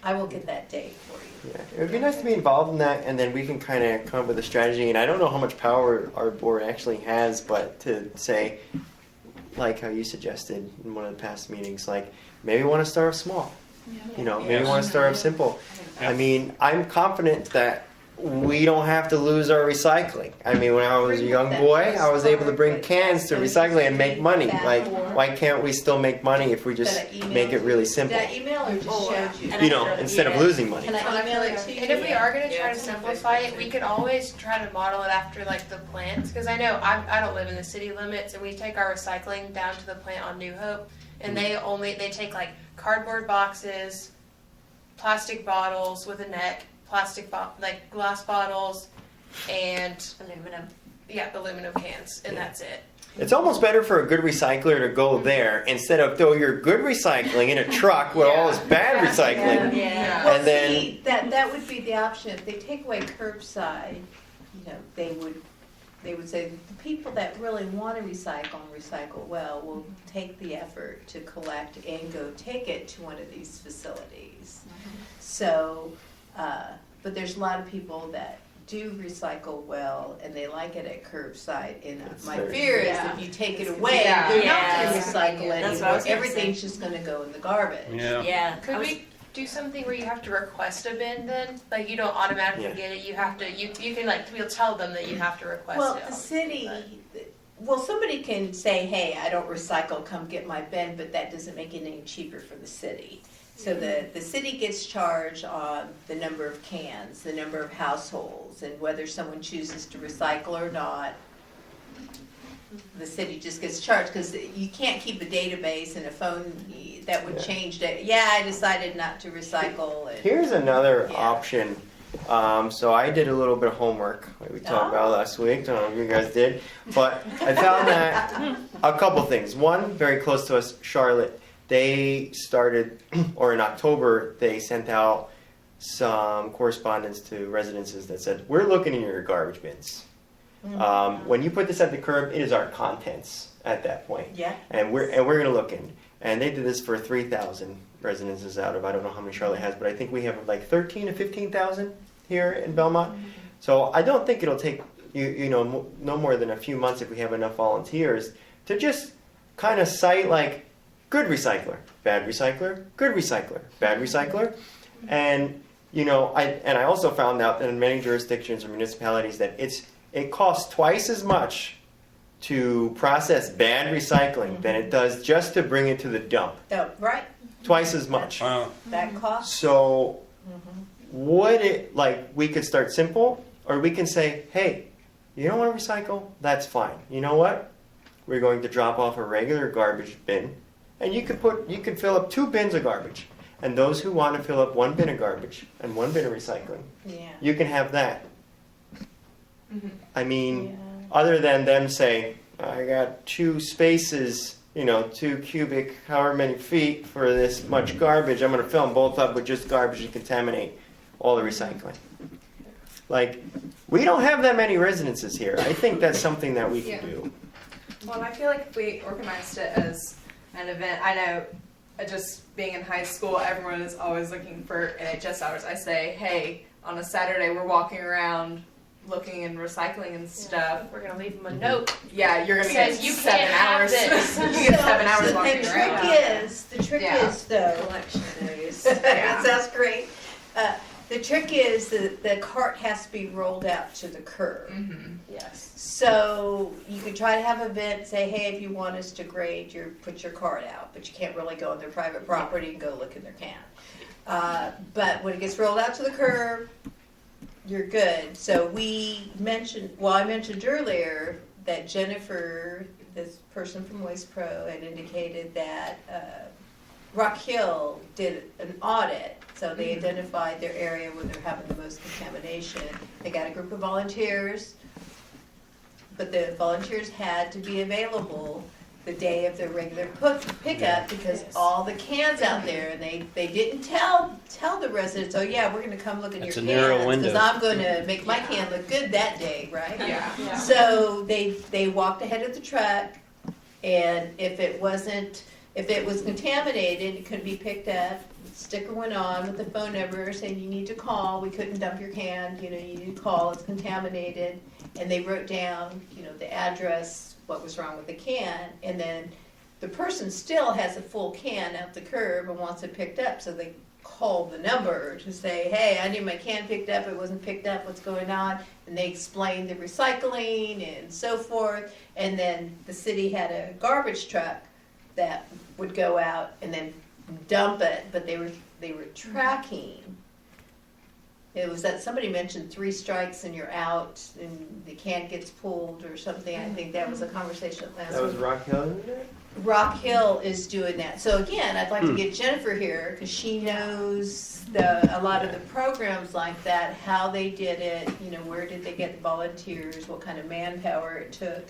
I will get that date for you. Yeah, it would be nice to be involved in that, and then we can kind of come up with a strategy. And I don't know how much power our board actually has, but to say, like how you suggested in one of the past meetings, like maybe want to start off small. You know, maybe Yes. want to start off simple. Yeah. I mean, I'm confident that we don't have to lose our recycling. I mean, when I was a young boy, I was able to bring cans to recycling and make money. Like, why can't we still make money if we just make it really simple? Did I email or just showed you? You know, instead of losing money. Can I email it to you? And if we are gonna Yeah, try to it's on simplify it, Facebook. we could always try to model it after like the plants, because I know I don't live in the city limits, and we take our recycling down to the plant on New Hope, and they take like cardboard boxes, plastic bottles with a neck, like glass bottles, and Aluminum. aluminum cans, and that's it. It's almost better for a good recycler to go there instead of throw your good recycling in a truck with all this bad recycling. Yeah. Well, And then- see, that would be the option. If they take away curbside, they would say, the people that really want to recycle and recycle well will take the effort to collect and go take it to one of these facilities. So, but there's a lot of people that do recycle well and they like it at curbside. And It's my very- fear is Yeah. if you take it It's- away, yeah. they're not Yeah. going to recycle That's what I anymore. was gonna Everything's say. just going to go in the garbage. Yeah. Yeah. Could we do something where you have to request a bin then? Like you don't automatically Yeah. get it, you have to, you can like, we'll tell them that you have to request Well, it. the city, well, somebody can say, hey, I don't recycle, come get my bin, but that doesn't make it any cheaper for the city. So the city gets charged on the number of cans, the number of households, and whether someone chooses to recycle or not. The city just gets charged, because you can't keep a database and a phone, that would Yeah. change it. Yeah, I decided not to recycle. And- Here's another Yeah. option. So I did a little bit of homework, like we talked about last week. Don't know if you guys did, but I found that a couple things. One, very close to us, Charlotte. They started, or in October, they sent out some correspondence to residences that said, "We're looking in your garbage bins. When you put this at the curb, it is our contents at that point, Yeah. and we're going to look in." And they did this for 3,000 residences out of, I don't know how many Charlotte has, but I think we have like 13 to 15,000 here in Belmont. So I don't think it'll take no more than a few months, if we have enough volunteers, to just kind of cite like good recycler, bad recycler, good recycler, bad recycler. And I also found out that in many jurisdictions or municipalities that it costs twice as much to process bad recycling than it does just to bring it to the dump. Oh, right, Twice as much. Wow. that cost. So would it, like, we could start simple, or we can say, hey, you don't want to recycle? That's fine. You know what? We're going to drop off a regular garbage bin, and you could fill up 2 bins of garbage. And those who want to fill up 1 bin of garbage and 1 bin of recycling, Yeah. you can have that. I mean, Yeah. other than them say, I got 2 spaces, 2 cubic, however many feet for this much garbage, I'm going to fill them both up with just garbage and contaminate all the recycling. Like, we don't have that many residences here. I think that's something that we can Yeah. do. Well, and I feel like if we organized it as an event, I know just being in high school, everyone is always looking for NHS hours. I say, hey, on a Saturday we're walking around looking and recycling and stuff. We're gonna leave them a note. Yeah, you're gonna get Says you 7 can't have hours. this. You get 7 hours So walking the around. trick Yeah. is though, Collection days. that sounds great. The trick is that the cart has to be rolled out to the curb. Mm-hmm. Yes. So you could try to have an event, say, hey, if you want us to grade, put your cart out, but you can't really go on their private property and go look in their can. But when it gets rolled out to the curb, you're good. So I mentioned earlier that Jennifer, this person from Waste Pro, had indicated that Rock Hill did an audit. So they identified their area where they're having the most contamination. They got a group of volunteers, but the volunteers had to be available the day of their regular pickup because all the cans out there, and they didn't tell the residents, oh yeah, we're gonna come look in your That's cans. a narrow window. Because I'm gonna make my can look good that day, right? Yeah. So they walked ahead of the truck, and if it was contaminated, it couldn't be picked up. Sticker went on with the phone number saying you need to call. We couldn't dump your can. You need to call. It's contaminated. And they wrote down, the address, what was wrong with the can, and then the person still has a full can at the curb and wants it picked up. So they called the number to say, hey, I need my can picked up. It wasn't picked up. What's going on? And they explained the recycling and so forth. And then the city had a garbage truck that would go out and then dump it, but they were tracking. It was that somebody mentioned 3 strikes and you're out, and the can gets pulled or something. I think that was a conversation last That was week. Rock Hill, isn't it? Rock Hill is doing that. So again, I'd like to get Jennifer here because she knows a lot of the programs like that, how they did it, where did they get the volunteers, what kind of manpower it took.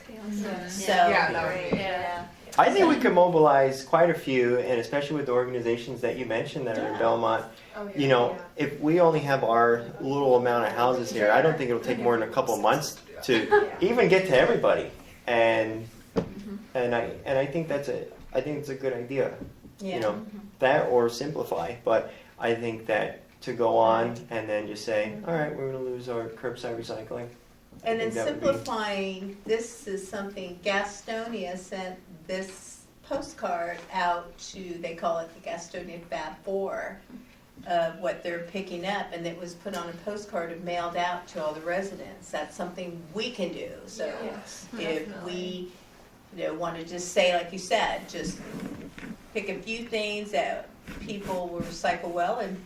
So Yeah, that would be. Yeah. I think we could mobilize quite a few, and especially with the organizations that you mentioned that are in Belmont. Oh, yeah. If we only have our little amount of houses here, I don't think it'll take more than a couple of months to even get to everybody. And I think it's a good idea. yeah. That or simplify. But I think that to go on and then just say, all right, we're going to lose our curbside recycling. And then think that would be- simplifying, this is something, Gastonia sent this postcard out to, they call it the Gastonia Fab 4, what they're picking up, and it was put on a postcard and mailed out to all the residents. That's something we can do. So Yes, if definitely. we want to just say, like you said, just pick a few things that people will recycle well, and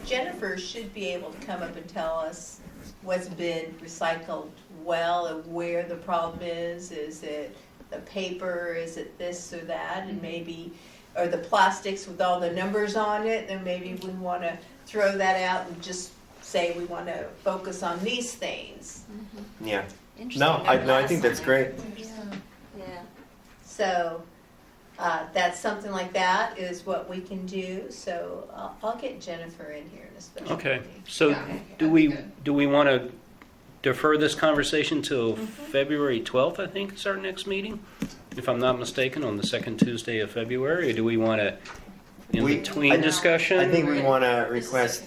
Jennifer should be able to come up and tell us what's been recycled well and where the problem is. Is it the paper? Is it this or that? And maybe, or the plastics with all the numbers on it, then maybe we want to throw that out and just say we want to focus on these things. Yeah. Interesting. No, I think that's great. Yeah. So that's something like that is what we can do. So I'll get Jennifer in here in a special Okay, meeting. so Yeah. do we want to defer this conversation till February 12th, I think, is our next meeting? If I'm not mistaken, on the second Tuesday of February, or do we want to, in We- between I- discussion? I think we want to request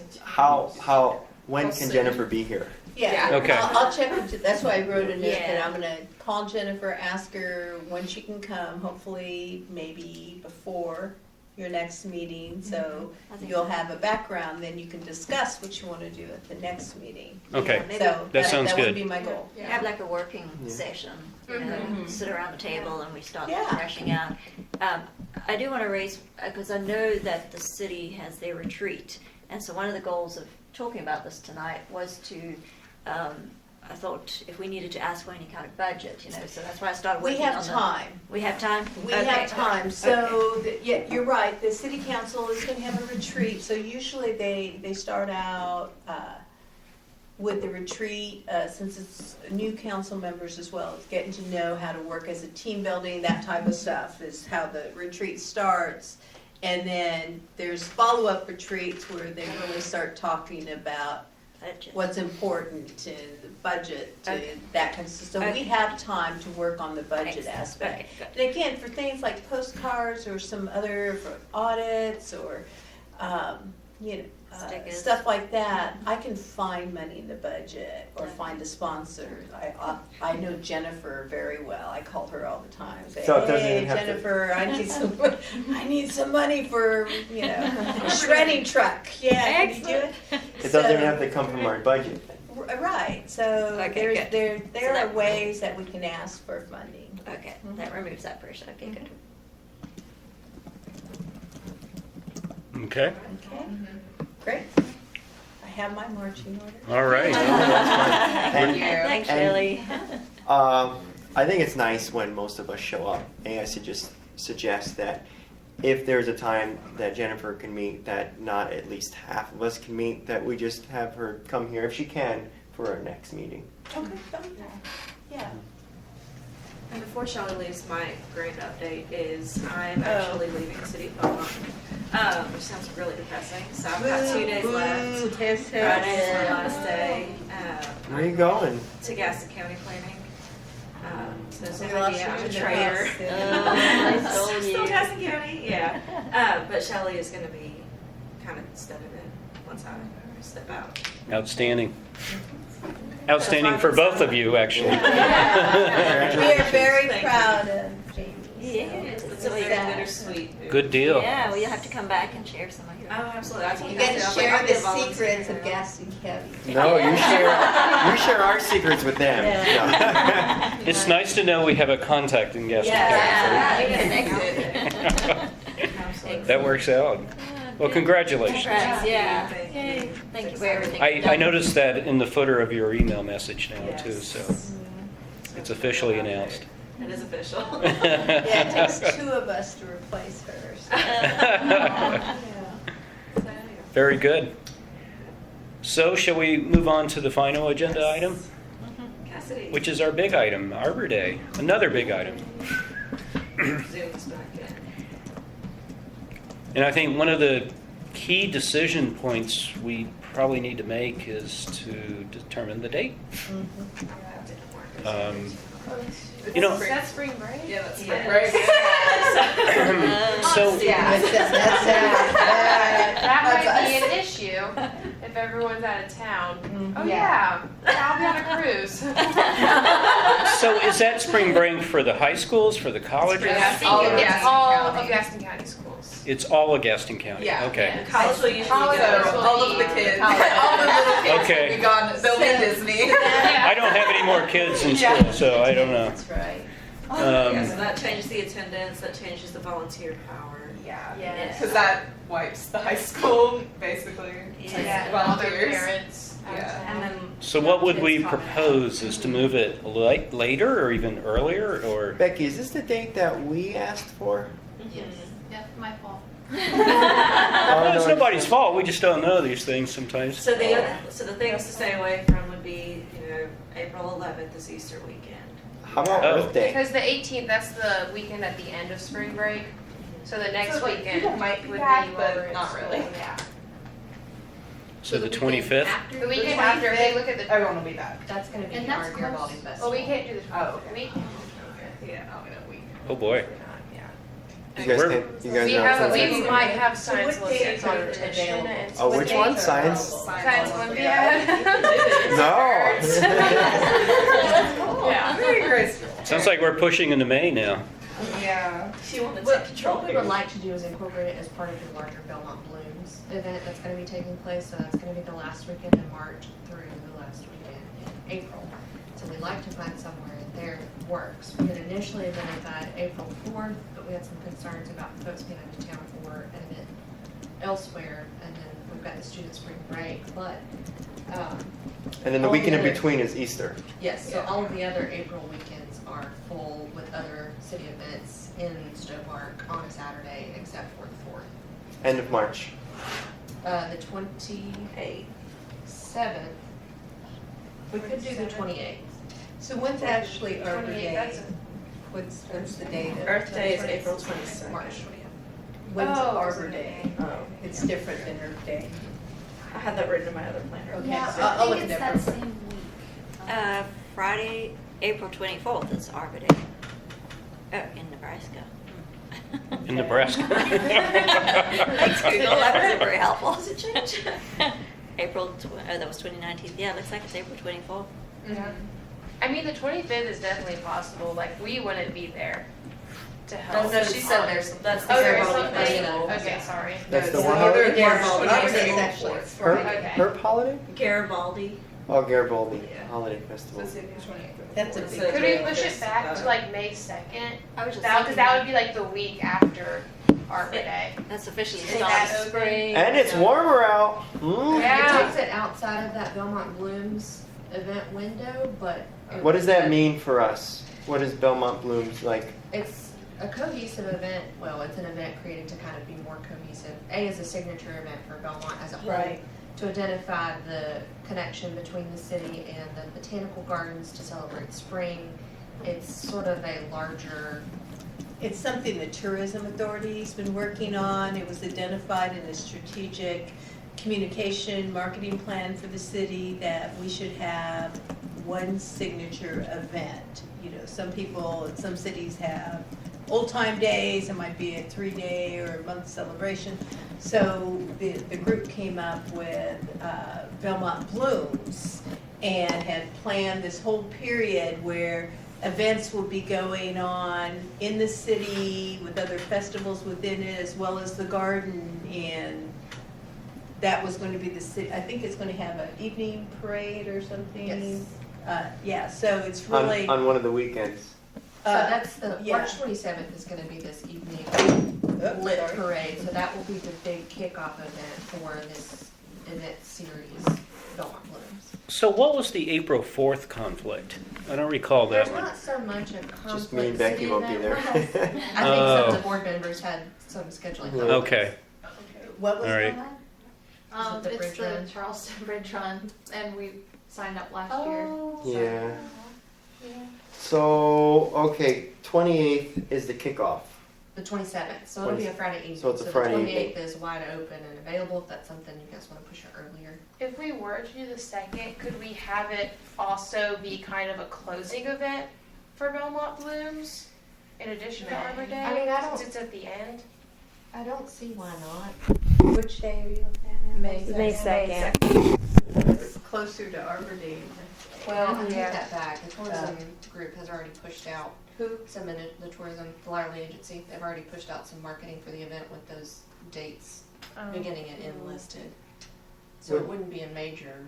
when can Jennifer be here? Yeah, Okay. I'll check with, that's why I wrote a note that Yeah. I'm gonna call Jennifer, ask her when she can come, hopefully maybe before your next meeting, so I think you'll so. have a background, then you can discuss what you wanna do at the next meeting. Okay, Yeah, maybe So That sounds that good. would be my goal. have like a working Yeah. session, you know, sit around the table and we start Yeah. thrashing out. I do want to raise, because I know that the city has their retreat, and so one of the goals of talking about this tonight was to, I thought if we needed to ask for any kind of budget, you know, so that's why I started We working on have the. time. We have time? We Okay. have time, so, yeah, you're right, the city council is gonna have a retreat, so usually they start out, with the retreat, since it's new council members as well, it's getting to know how to work as a team building, that type of stuff is how the retreat starts. And then there's follow-up retreats where they really start talking about Budget. what's important and the budget Okay. and that kind of stuff. So we Okay. have time to work on the budget Excellent. aspect. Okay, good. And again, for things like postcards or some other, for audits or, Stickers. stuff like that, I can find money in the budget or find a sponsor. I know Jennifer very well. I call her all the time. Say, So it doesn't hey, even have to- Jennifer, I need some money for, a shredding truck. Yeah, can you do it? It doesn't even have to come from our budget. Right, so Okay, good. there So are that- ways that we can ask for funding. Okay, that removes that pressure. Okay, good. Okay, Okay, great. I have my marching orders. all right. Thank you. Thanks, and- Shelley. I think it's nice when most of us show up. And I suggest that if there's a time that Jennifer can meet, that not at least half of us can meet, that we just have her come here if she can for our next meeting. Okay, yeah. And before Shelley leaves, my great update is I'm actually leaving City of Beaumont, which sounds really depressing. So I've got 2 days left. Friday is my last day. Where are you going? To Gaston County Planning. So some We lost idea, I'm you a in the traitor. house. I stole Still you. Gaston County, yeah. But Shelley is going to be kind of stepping in once I step out. Outstanding. Outstanding for both of you, actually. We are very Thank you. proud of Jamie. Yes, It's a very bittersweet. Good deal. Yeah, well, you'll have to come back and share some of your. Oh, absolutely. I told You guys got I to was like, share I'll be the a volunteer. secrets of Gaston County. No, you share our secrets with them. Yeah. No. It's nice to know we have a contact in Gaston Yeah, County. connected. Absolutely. That works out. Well, congratulations. Congrats, yeah. Thank Yay. you. Thank you for everything. I you've done. noticed that in the footer of your email message now, too, Yes. so it's officially announced. It is official. Yeah, it takes 2 of us to replace her. So. Yeah. Very good. So shall we move on to the final agenda item, Cassidy. which is our big item, Arbor Day, another big item. Zoom's back in. And I think one of the key decision points we probably need to make is to determine the date. That didn't work. You know- That's spring break? Yeah, that's Yeah. right. So, Yeah. That might be That's an issue if everyone's out of town. Oh, Yeah. yeah, I'll be on a cruise. so is that spring break for the high schools, for the colleges? Yeah. All of Gaston It's all County. of Gaston County schools. It's all of Gaston County? Yeah. Okay. College will usually College go. will All of the be- kids, all the little kids Okay. will be gone. They'll be Disney. I don't have any more kids in Yeah. school, so I don't know. That's right. Yeah, so Um, that changes the attendance, that changes the volunteer power. Yeah. Yes. Because that wipes the high school, basically. Yeah. And all their Volunteers. parents out of Yeah. town. And then. So what would we kids come in. propose? Is to move it later or even earlier, or? Becky, is this the date that we asked for? Yes. Yeah, my fault. Well, it's no, nobody's fault. We just don't know these things sometimes. So the things to stay away from would be, April 11th is Easter weekend. How about Oh. Earth Day? Because the 18th, that's the weekend at the end of spring break. So the next So, like, weekend people might be would back, be but while we're in not school. really. Yeah. So the 25th? The weekend after, if they look at the. Everyone will be back. That's gonna be And our that's Garibaldi close. Festival. Well, we can't do the 25th. Oh, okay. We can't do the 25th. Yeah, I'll be in a week. Oh boy. You guys, We're- you guys We know have, something? we might have So science what dates Olympiads are on petition available? and. Oh, which one? dates are Science? Science Olympiad. No. Yeah. Very graceful. Sounds like we're pushing into May now. Yeah. She wanted to What take control what we here. would like to do is incorporate it as part of the larger Belmont Blooms event that's gonna be taking place, so that's gonna be the last weekend in March through the last weekend in April. So we'd like to find somewhere there that works. We had initially identified April 4th, but we had some concerns about folks being out of town for an event elsewhere, and then we've got the student spring break, but, And then the all weekend in other- between is Easter. Yes, so all of the other April weekends are full with other city events in Stowe Park on a Saturday, except for the 4th. End of March. The 28th, 7th, we could do the 28th. So when's actually Arbor 28th, Day? that's What's the date of? Earth Day is April 22nd. March 20th. When's Oh, Arbor Day? Oh, It's different than Earth Day. I had that written in my other planner. Okay, Yeah, so I I'll look think it it's up. that same week. Friday, April 24th is Arbor Day. Oh, in Nebraska. In Nebraska. Thanks, Google. That wasn't very helpful. Does it change? That was 2019. Yeah, it looks like it's April 24th. Yeah. I mean, the 25th is definitely possible. Like, we wouldn't be there to help. Oh, no, she said there's some. That's the Oh, there's Garibaldi something. Festival. Okay, sorry. That's the No, one the other holiday? Garibaldi Arbor Day Day is actually Herb, Okay. Herb holiday? Garibaldi. Oh, Garibaldi Yeah. Holiday Festival. That's a It's big. a- Could we push it back to like May 2nd? I was just Because that would be like the week after Arbor Day. That's officially Is started. that open? And it's warmer out. Mm. Yeah. It takes it outside of that Belmont Blooms event window, but. What does that mean for us? What is Belmont Blooms like? It's a cohesive event, well, it's an event created to kind of be more cohesive. A is a signature event for Belmont as a whole. Right. To identify the connection between the city and the botanical gardens to celebrate spring. It's sort of a larger, It's something the Tourism Authority's been working on. It was identified in a strategic communication marketing plan for the city that we should have one signature event. You know, some people, some cities have old time days, it might be a 3-day or a month celebration. So the group came up with Belmont Blooms and had planned this whole period where events will be going on in the city with other festivals within it as well as the garden, and that was going to be the city, I think it's going to have an evening parade or something. Yes. Yeah, so it's really. On one of the weekends. so that's the, yeah. March 27th is gonna be this evening Oops, lit sorry. parade. So that will be the big kickoff event for this event series, Belmont Blooms. So what was the April 4th conflict? I don't recall that There's one. not so much a conflict. Just me and Becky city won't be event there. wise. I think some Oh. of the board members had some scheduling. Yeah. Okay. What was All right. that? Is it the It's bridge the run? Charleston Bridge Run, and we signed up last year. Yeah. So, okay, 28th is the kickoff. The 27th, so it'll be a Friday evening. So it's a Friday the evening. 28th is wide open and available if that's something you guys want to push it earlier. If we were to do the second, could we have it also be kind of a closing event for Belmont Blooms in addition to Arbor Day? I mean, I don't- Since it's at the end. I don't see why not. Which day are you looking at? May 2nd. Closer to Arbor Day. Well, I take Yeah. that back. The tourism group has already pushed out Who? submitted the tourism, the Lyerly agency. They've already pushed out some marketing for the event with those dates beginning and end listed. So it wouldn't be a major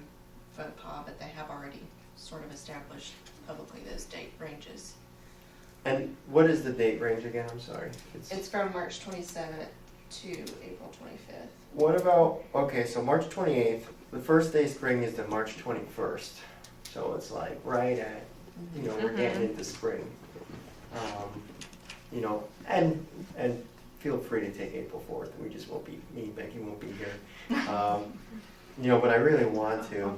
faux pas, but they have already sort of established publicly those date ranges. And what is the date range again? I'm sorry. It's from March 27th to April 25th. What about, okay, so March 28th, the first day of spring is the March 21st. So it's like right at, you know, we're getting into spring. You know, and feel free to take April 4th. We just won't be, me and Becky won't be here. You know, but I really want to.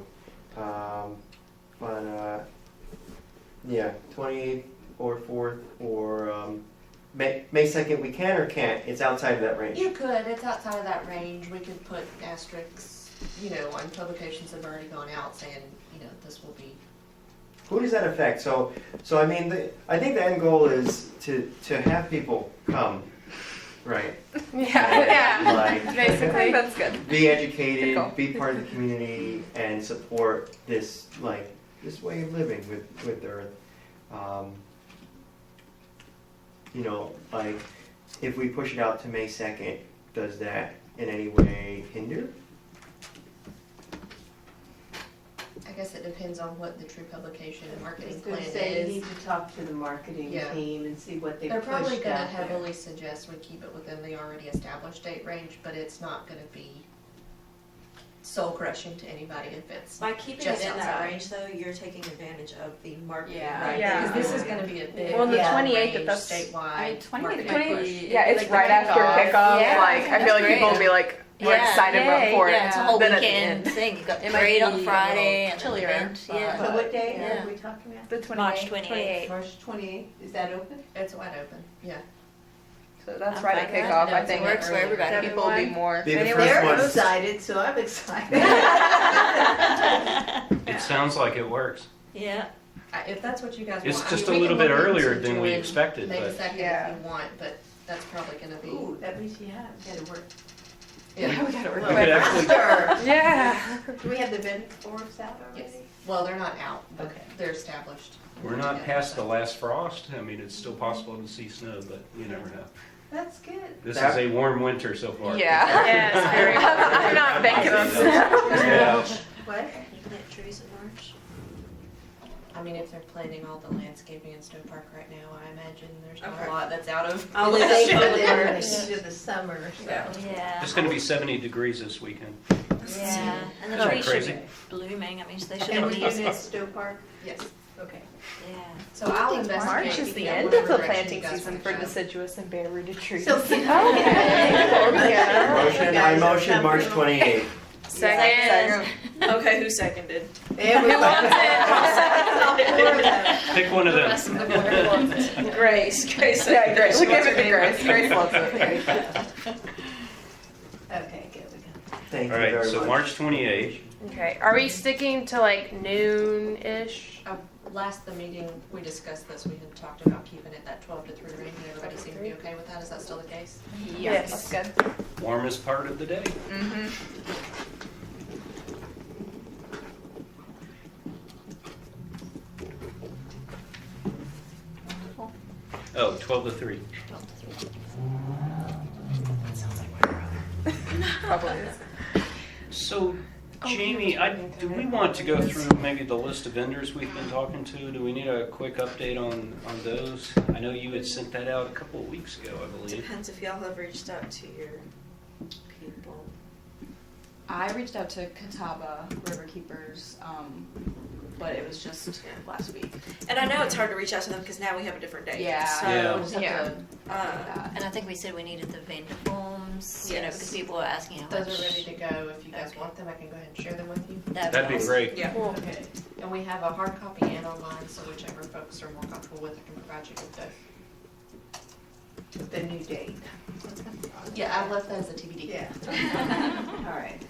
Yeah, 28th or 4th or May 2nd we can or can't? It's outside of that range. You could, it's outside of that range. We could put asterisks, you know, on publications that have already gone out saying, you know, this will be. Who does that affect? So I mean, I think the end goal is to have people come, right? Yeah. Like, Basically, that's good. be educated, Good call. be part of the community, and support this this way of living with the earth. You know, like if we push it out to May 2nd, does that in any way hinder? I guess it depends on what the true publication and I marketing was plan going to say, you is. need to talk to the marketing Yeah. team and see what they've They're pushed probably out gonna there. heavily suggest we keep it within the already established date range, but it's not gonna be soul crushing to anybody if it's. By keeping Just it in that outside. range, though, you're taking advantage of the marketing. Yeah. Right, Yeah. because this is gonna be a big. Well, the Yeah. 28th, range, that's- statewide. 28th marketing push. Yeah, it's Like right the after kickoff. kickoff. Yeah, Like, I feel like that's people will great. be like more Yeah, excited yay, before yeah, it's a whole than at the weekend end. thing. You got the It might parade be on a Friday little and the chillier, event. Yeah. So what day Yeah. are we talking about? The 28th. March 28th. March 28th, is that open? It's wide open, yeah. So that's I'm right fine at with that. kickoff. No, I it think works for everybody. people will be more. Be the Anyway, first They're one. excited, so I'm excited. It sounds like it works. Yeah. If that's what you guys want. It's I just mean, a we little can bit look earlier into than we doing expected, May but 2nd Yeah. if you want, but that's probably gonna be. Ooh, that means you have got to work. Yeah, we gotta work. We could actually- Faster. Yeah. Do we have the vendor forms out already? Yes. Well, they're not out, but Okay. they're established. we're not past the last frost. I mean, it's still possible to see snow, but you never know. That's good. This is a warm winter so far. Yeah. Yes, very much. I'm not banking on snow. Yeah. What? You plant trees in March. I mean, if they're planning all the landscaping in Stowe Park right now, I imagine there's not Okay. a lot that's out of. I'll leave They that put to it the in works. into the summer, so. Yeah. It's going to be 70 degrees this weekend. Yeah. And the Isn't that trees should crazy? be blooming. I mean, they should And at we're doing it least. at Stowe Park? Yes. Okay. Yeah. So I'll investigate. March is we the can go end whatever of the direction planting you guys season wanna for go. deciduous and bare rooted trees. So, Motion, I motion March 28th. Second. Okay, who seconded? Everybody. Pick one of The them. rest of the board wants it. Grace. Grace. Yeah, Grace. We'll give it to Grace. Grace loves it. Okay, good, we got Thank All you very right, much. so March 28th. Okay, are we sticking to like noon-ish? Last the meeting, we discussed this, we had talked about keeping it that 12 to 3 range, and everybody seemed to be okay with that, is that still the case? Yes. That's good. Warmest part of the day. Mm-hmm. Oh, 12 to 3. Probably is. So, Jamie, do we want to go through maybe the list of vendors we've been talking to? Do we need a quick update on those? I know you had sent that out a couple of weeks ago, I believe. Depends if y'all have reached out to your people. I reached out to Catawba Riverkeepers, but it was just last week. And I know it's hard to reach out to them because now we have a different date. Yeah. So, Yeah. We'll just have Yeah. to- And I think we said we needed the vendor forms, you know, Yes. because people were asking how much. Those are ready to go, if you guys Okay. want them, I can go ahead and share them with you. That'd be great. yeah. Okay, and we have a hard copy and online, so whichever folks are more comfortable with, I can provide you with both. the new date. Yeah, I left that as a TBD. Yeah. All right.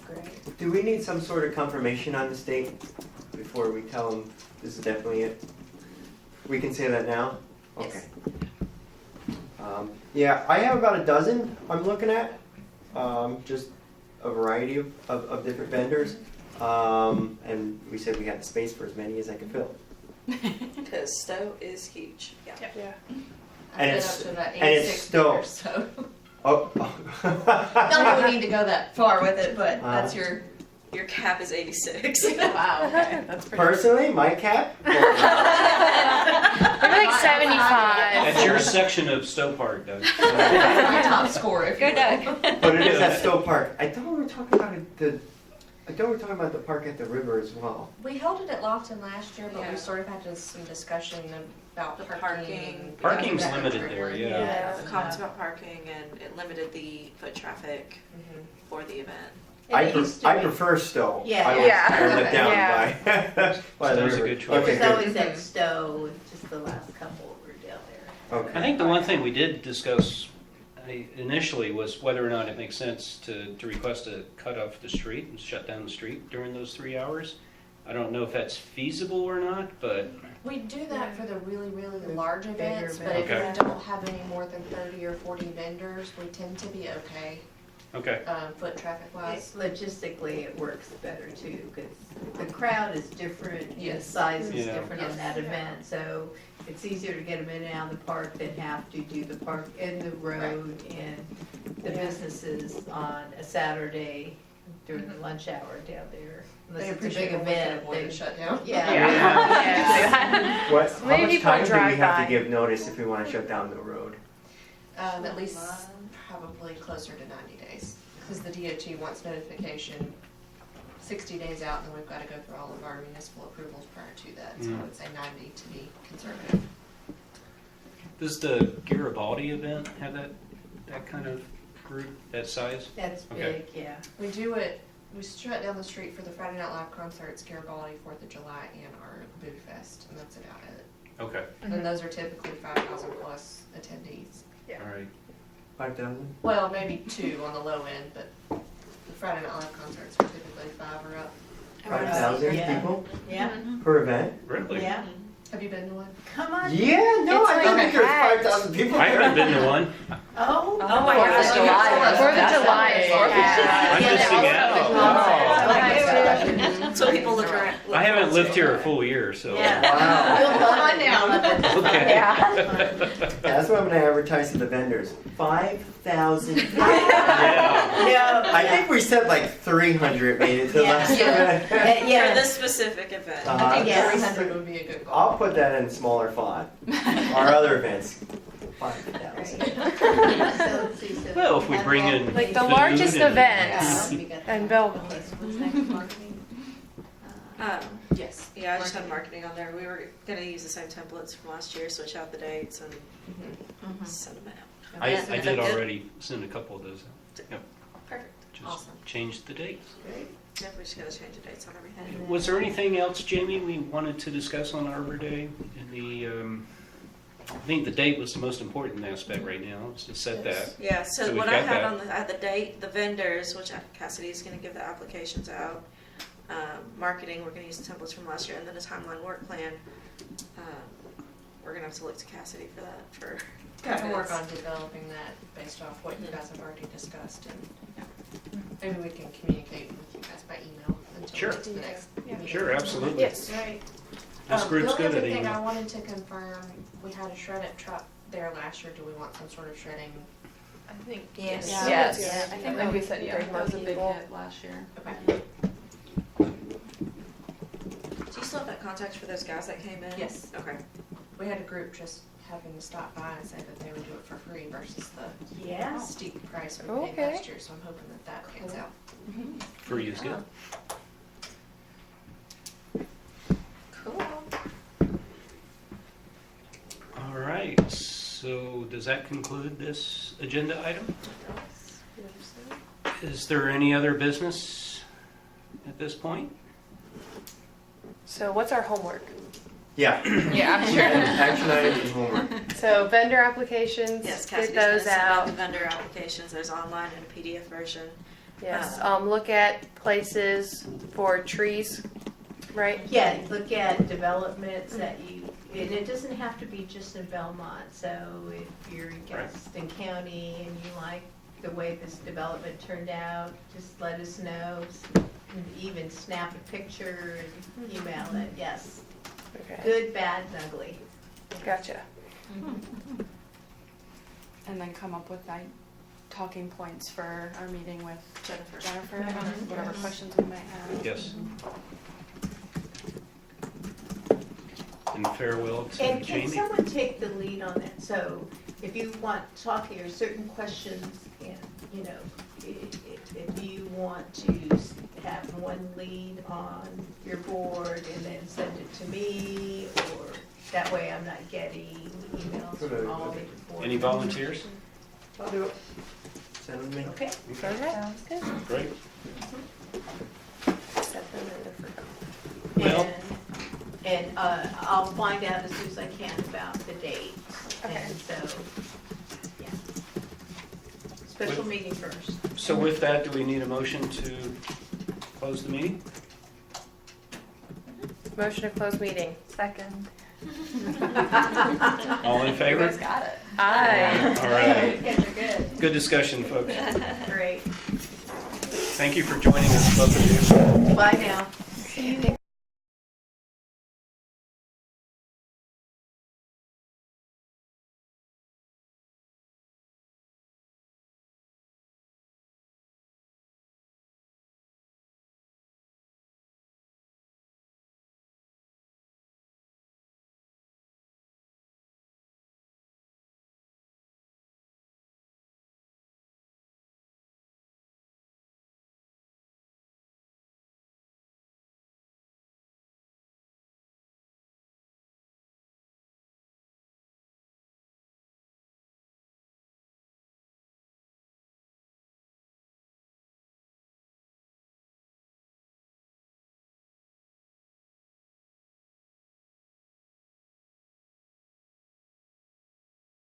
Great. Do we need some sort of confirmation on this date? before we tell them this is definitely it? We can say that now? Okay. Yeah, I have about a dozen I'm looking at, just a variety of different vendors. And we said we had the space for as many as I could fill. Because Stowe is huge. Yeah. Yeah. I've And been it's- up to about and it's 86 still- meters, so Oh. not that we need to go that far with it, but that's your. Your cap is 86. Wow. Okay. That's pretty. Personally, my cap? Maybe like 75. That's your section of Stowe Park, Doug. Your top score, if Go you will. Doug. But it is at Stowe Park. I thought we were talking about the park at the river as well. We held it at Lofton last year, but Yeah. we sort of had some discussion about The parking. parking. Parking's Yeah. limited there, yeah. Yeah, the comments about parking, and it limited the foot traffic for the event. I prefer Stowe. Yeah. I was Yeah. let down Yeah. by the Stowe's a river. good choice. Okay, It was good. always at Stowe, just the last couple were down there. Okay. I think the one thing we did discuss initially was whether or not it makes sense to request a cut off the street and shut down the street during those 3 hours. I don't know if that's feasible or not, but We do that for the really, really large bigger events, but if Okay. we don't have any more than 30 or 40 vendors, we tend to be okay, okay. foot traffic wise. Logistically, it works better too, because the crowd is different, the Yes. size is Yeah. different on that event, so it's easier to get them in and out of the park than have to do the park in the road and the Yeah. businesses on a Saturday during the lunch hour down there. They Unless it's a appreciate big when we can event, avoid they, the shutdown. yeah. Yeah. What, how Maybe much people time do we drive have by. to give notice if we want to shut down the road? At least probably closer to 90 days, because the DOT wants notification 60 days out, and then we've got to go through all of our municipal approvals prior to that, so I would say 90 to be conservative. Does the Garibaldi event have that kind of group, that size? That's Okay. big, yeah. We do it, we shut down the street for the Friday Night Live concerts, Garibaldi, 4th of July, and our Boo Fest, and that's about it. Okay, And those are typically 5,000 plus attendees. all right. 5,000? Well, maybe 2 on the low end, but the Friday Night Live concerts are typically 5 or up. 5,000 Yeah. people Yeah, per event? Really? yeah. Have you been to one? Come on. Yeah, no, It's I don't like think there's packed. 5,000 people. I haven't been to one. Oh. Oh my gosh. 4th of July. 4th of July is I'm missing out. Wow. That's what people look around. I haven't lived here a full year, so. Yeah. Wow. You'll love it now. Okay. Yeah. That's what I'm going to advertise to the vendors. 5,000 people. Yeah. No. I think we said like 300 made it to the Yeah. last Yeah. event. For Yeah. this specific event. Uh-huh. I think Yes. 300 would be a good goal. I'll put that in smaller font. Our other events, 5,000. Well, if we bring in Like the food largest and- event in Belleville. What's next, marketing? Yes. Yeah, I just had marketing on there. We were gonna use the same templates from last year, switch out the dates and send them out. I Is that did good? already send a couple of those out. Yep. Perfect. Just Awesome. changed the dates. Yep, we just gotta change the dates on everything. Was there anything else, Jamie, we wanted to discuss on Arbor Day? I think the date was the most important aspect right now, is to set that. Yeah, So so we've what I got have that. on the, at the date, the vendors, which Cassidy's gonna give the applications out. Marketing, we're gonna use the templates from last year, and then a timeline work plan. We're gonna have to look to Cassidy for that, for Got to work guidance. on developing that based off what you guys have already discussed, and maybe we can communicate with you guys by email until Sure. we get to the next meeting. Sure, absolutely. Yes. Right. This group's good The at only other thing I email. wanted to confirm, we had a shred-it truck there last year. Do we want some sort of shredding? I think Yes. Yes. Yeah, I think like we that said, yeah, bring that was a more big people. hit last year. Okay. Do you still have that contact for those guys that came in? Yes. Okay. We had a group just having to stop by and say that they would do it for free versus the Yeah. steep price we paid Okay. last year, so I'm hoping that that pans out. Free is good. Cool. All right, so does that conclude this agenda item? Is there any other business at this point? So what's our homework? Yeah. Yeah, I'm sure. Action items and homework. So vendor applications, Yes, get Cassidy's gonna those send out out. the vendor applications. There's online and a PDF version. Yes, look at places for trees right? Yeah, look at developments that you, and it doesn't have to be just in Belmont. So if you're in Galveston County and you like the way this development turned out, just let us know. Even snap a picture and email it, yes. Okay, Good, bad, and ugly. gotcha. And then come up with talking points for our meeting with Jennifer, whatever questions we might have. Yes. And farewell to And can Jamie. someone take the lead on that? So if you want talking or certain questions, and, you know, if you want to have one lead on your board and then send it to me, or that way I'm not getting emails from all the board. Any volunteers? I'll do it. Send them to me. Okay. Sounds good. Great. Set them in the Well- And I'll find out as soon as I can about the date. Okay. And so, yeah. Special meeting first. So with that, do we need a motion to close the meeting? Motion to close meeting. Second. All in You favor? guys got it. Aye. All right. You guys are good. Good discussion, folks. Great. Thank you for joining us, both of you. Bye now. See you next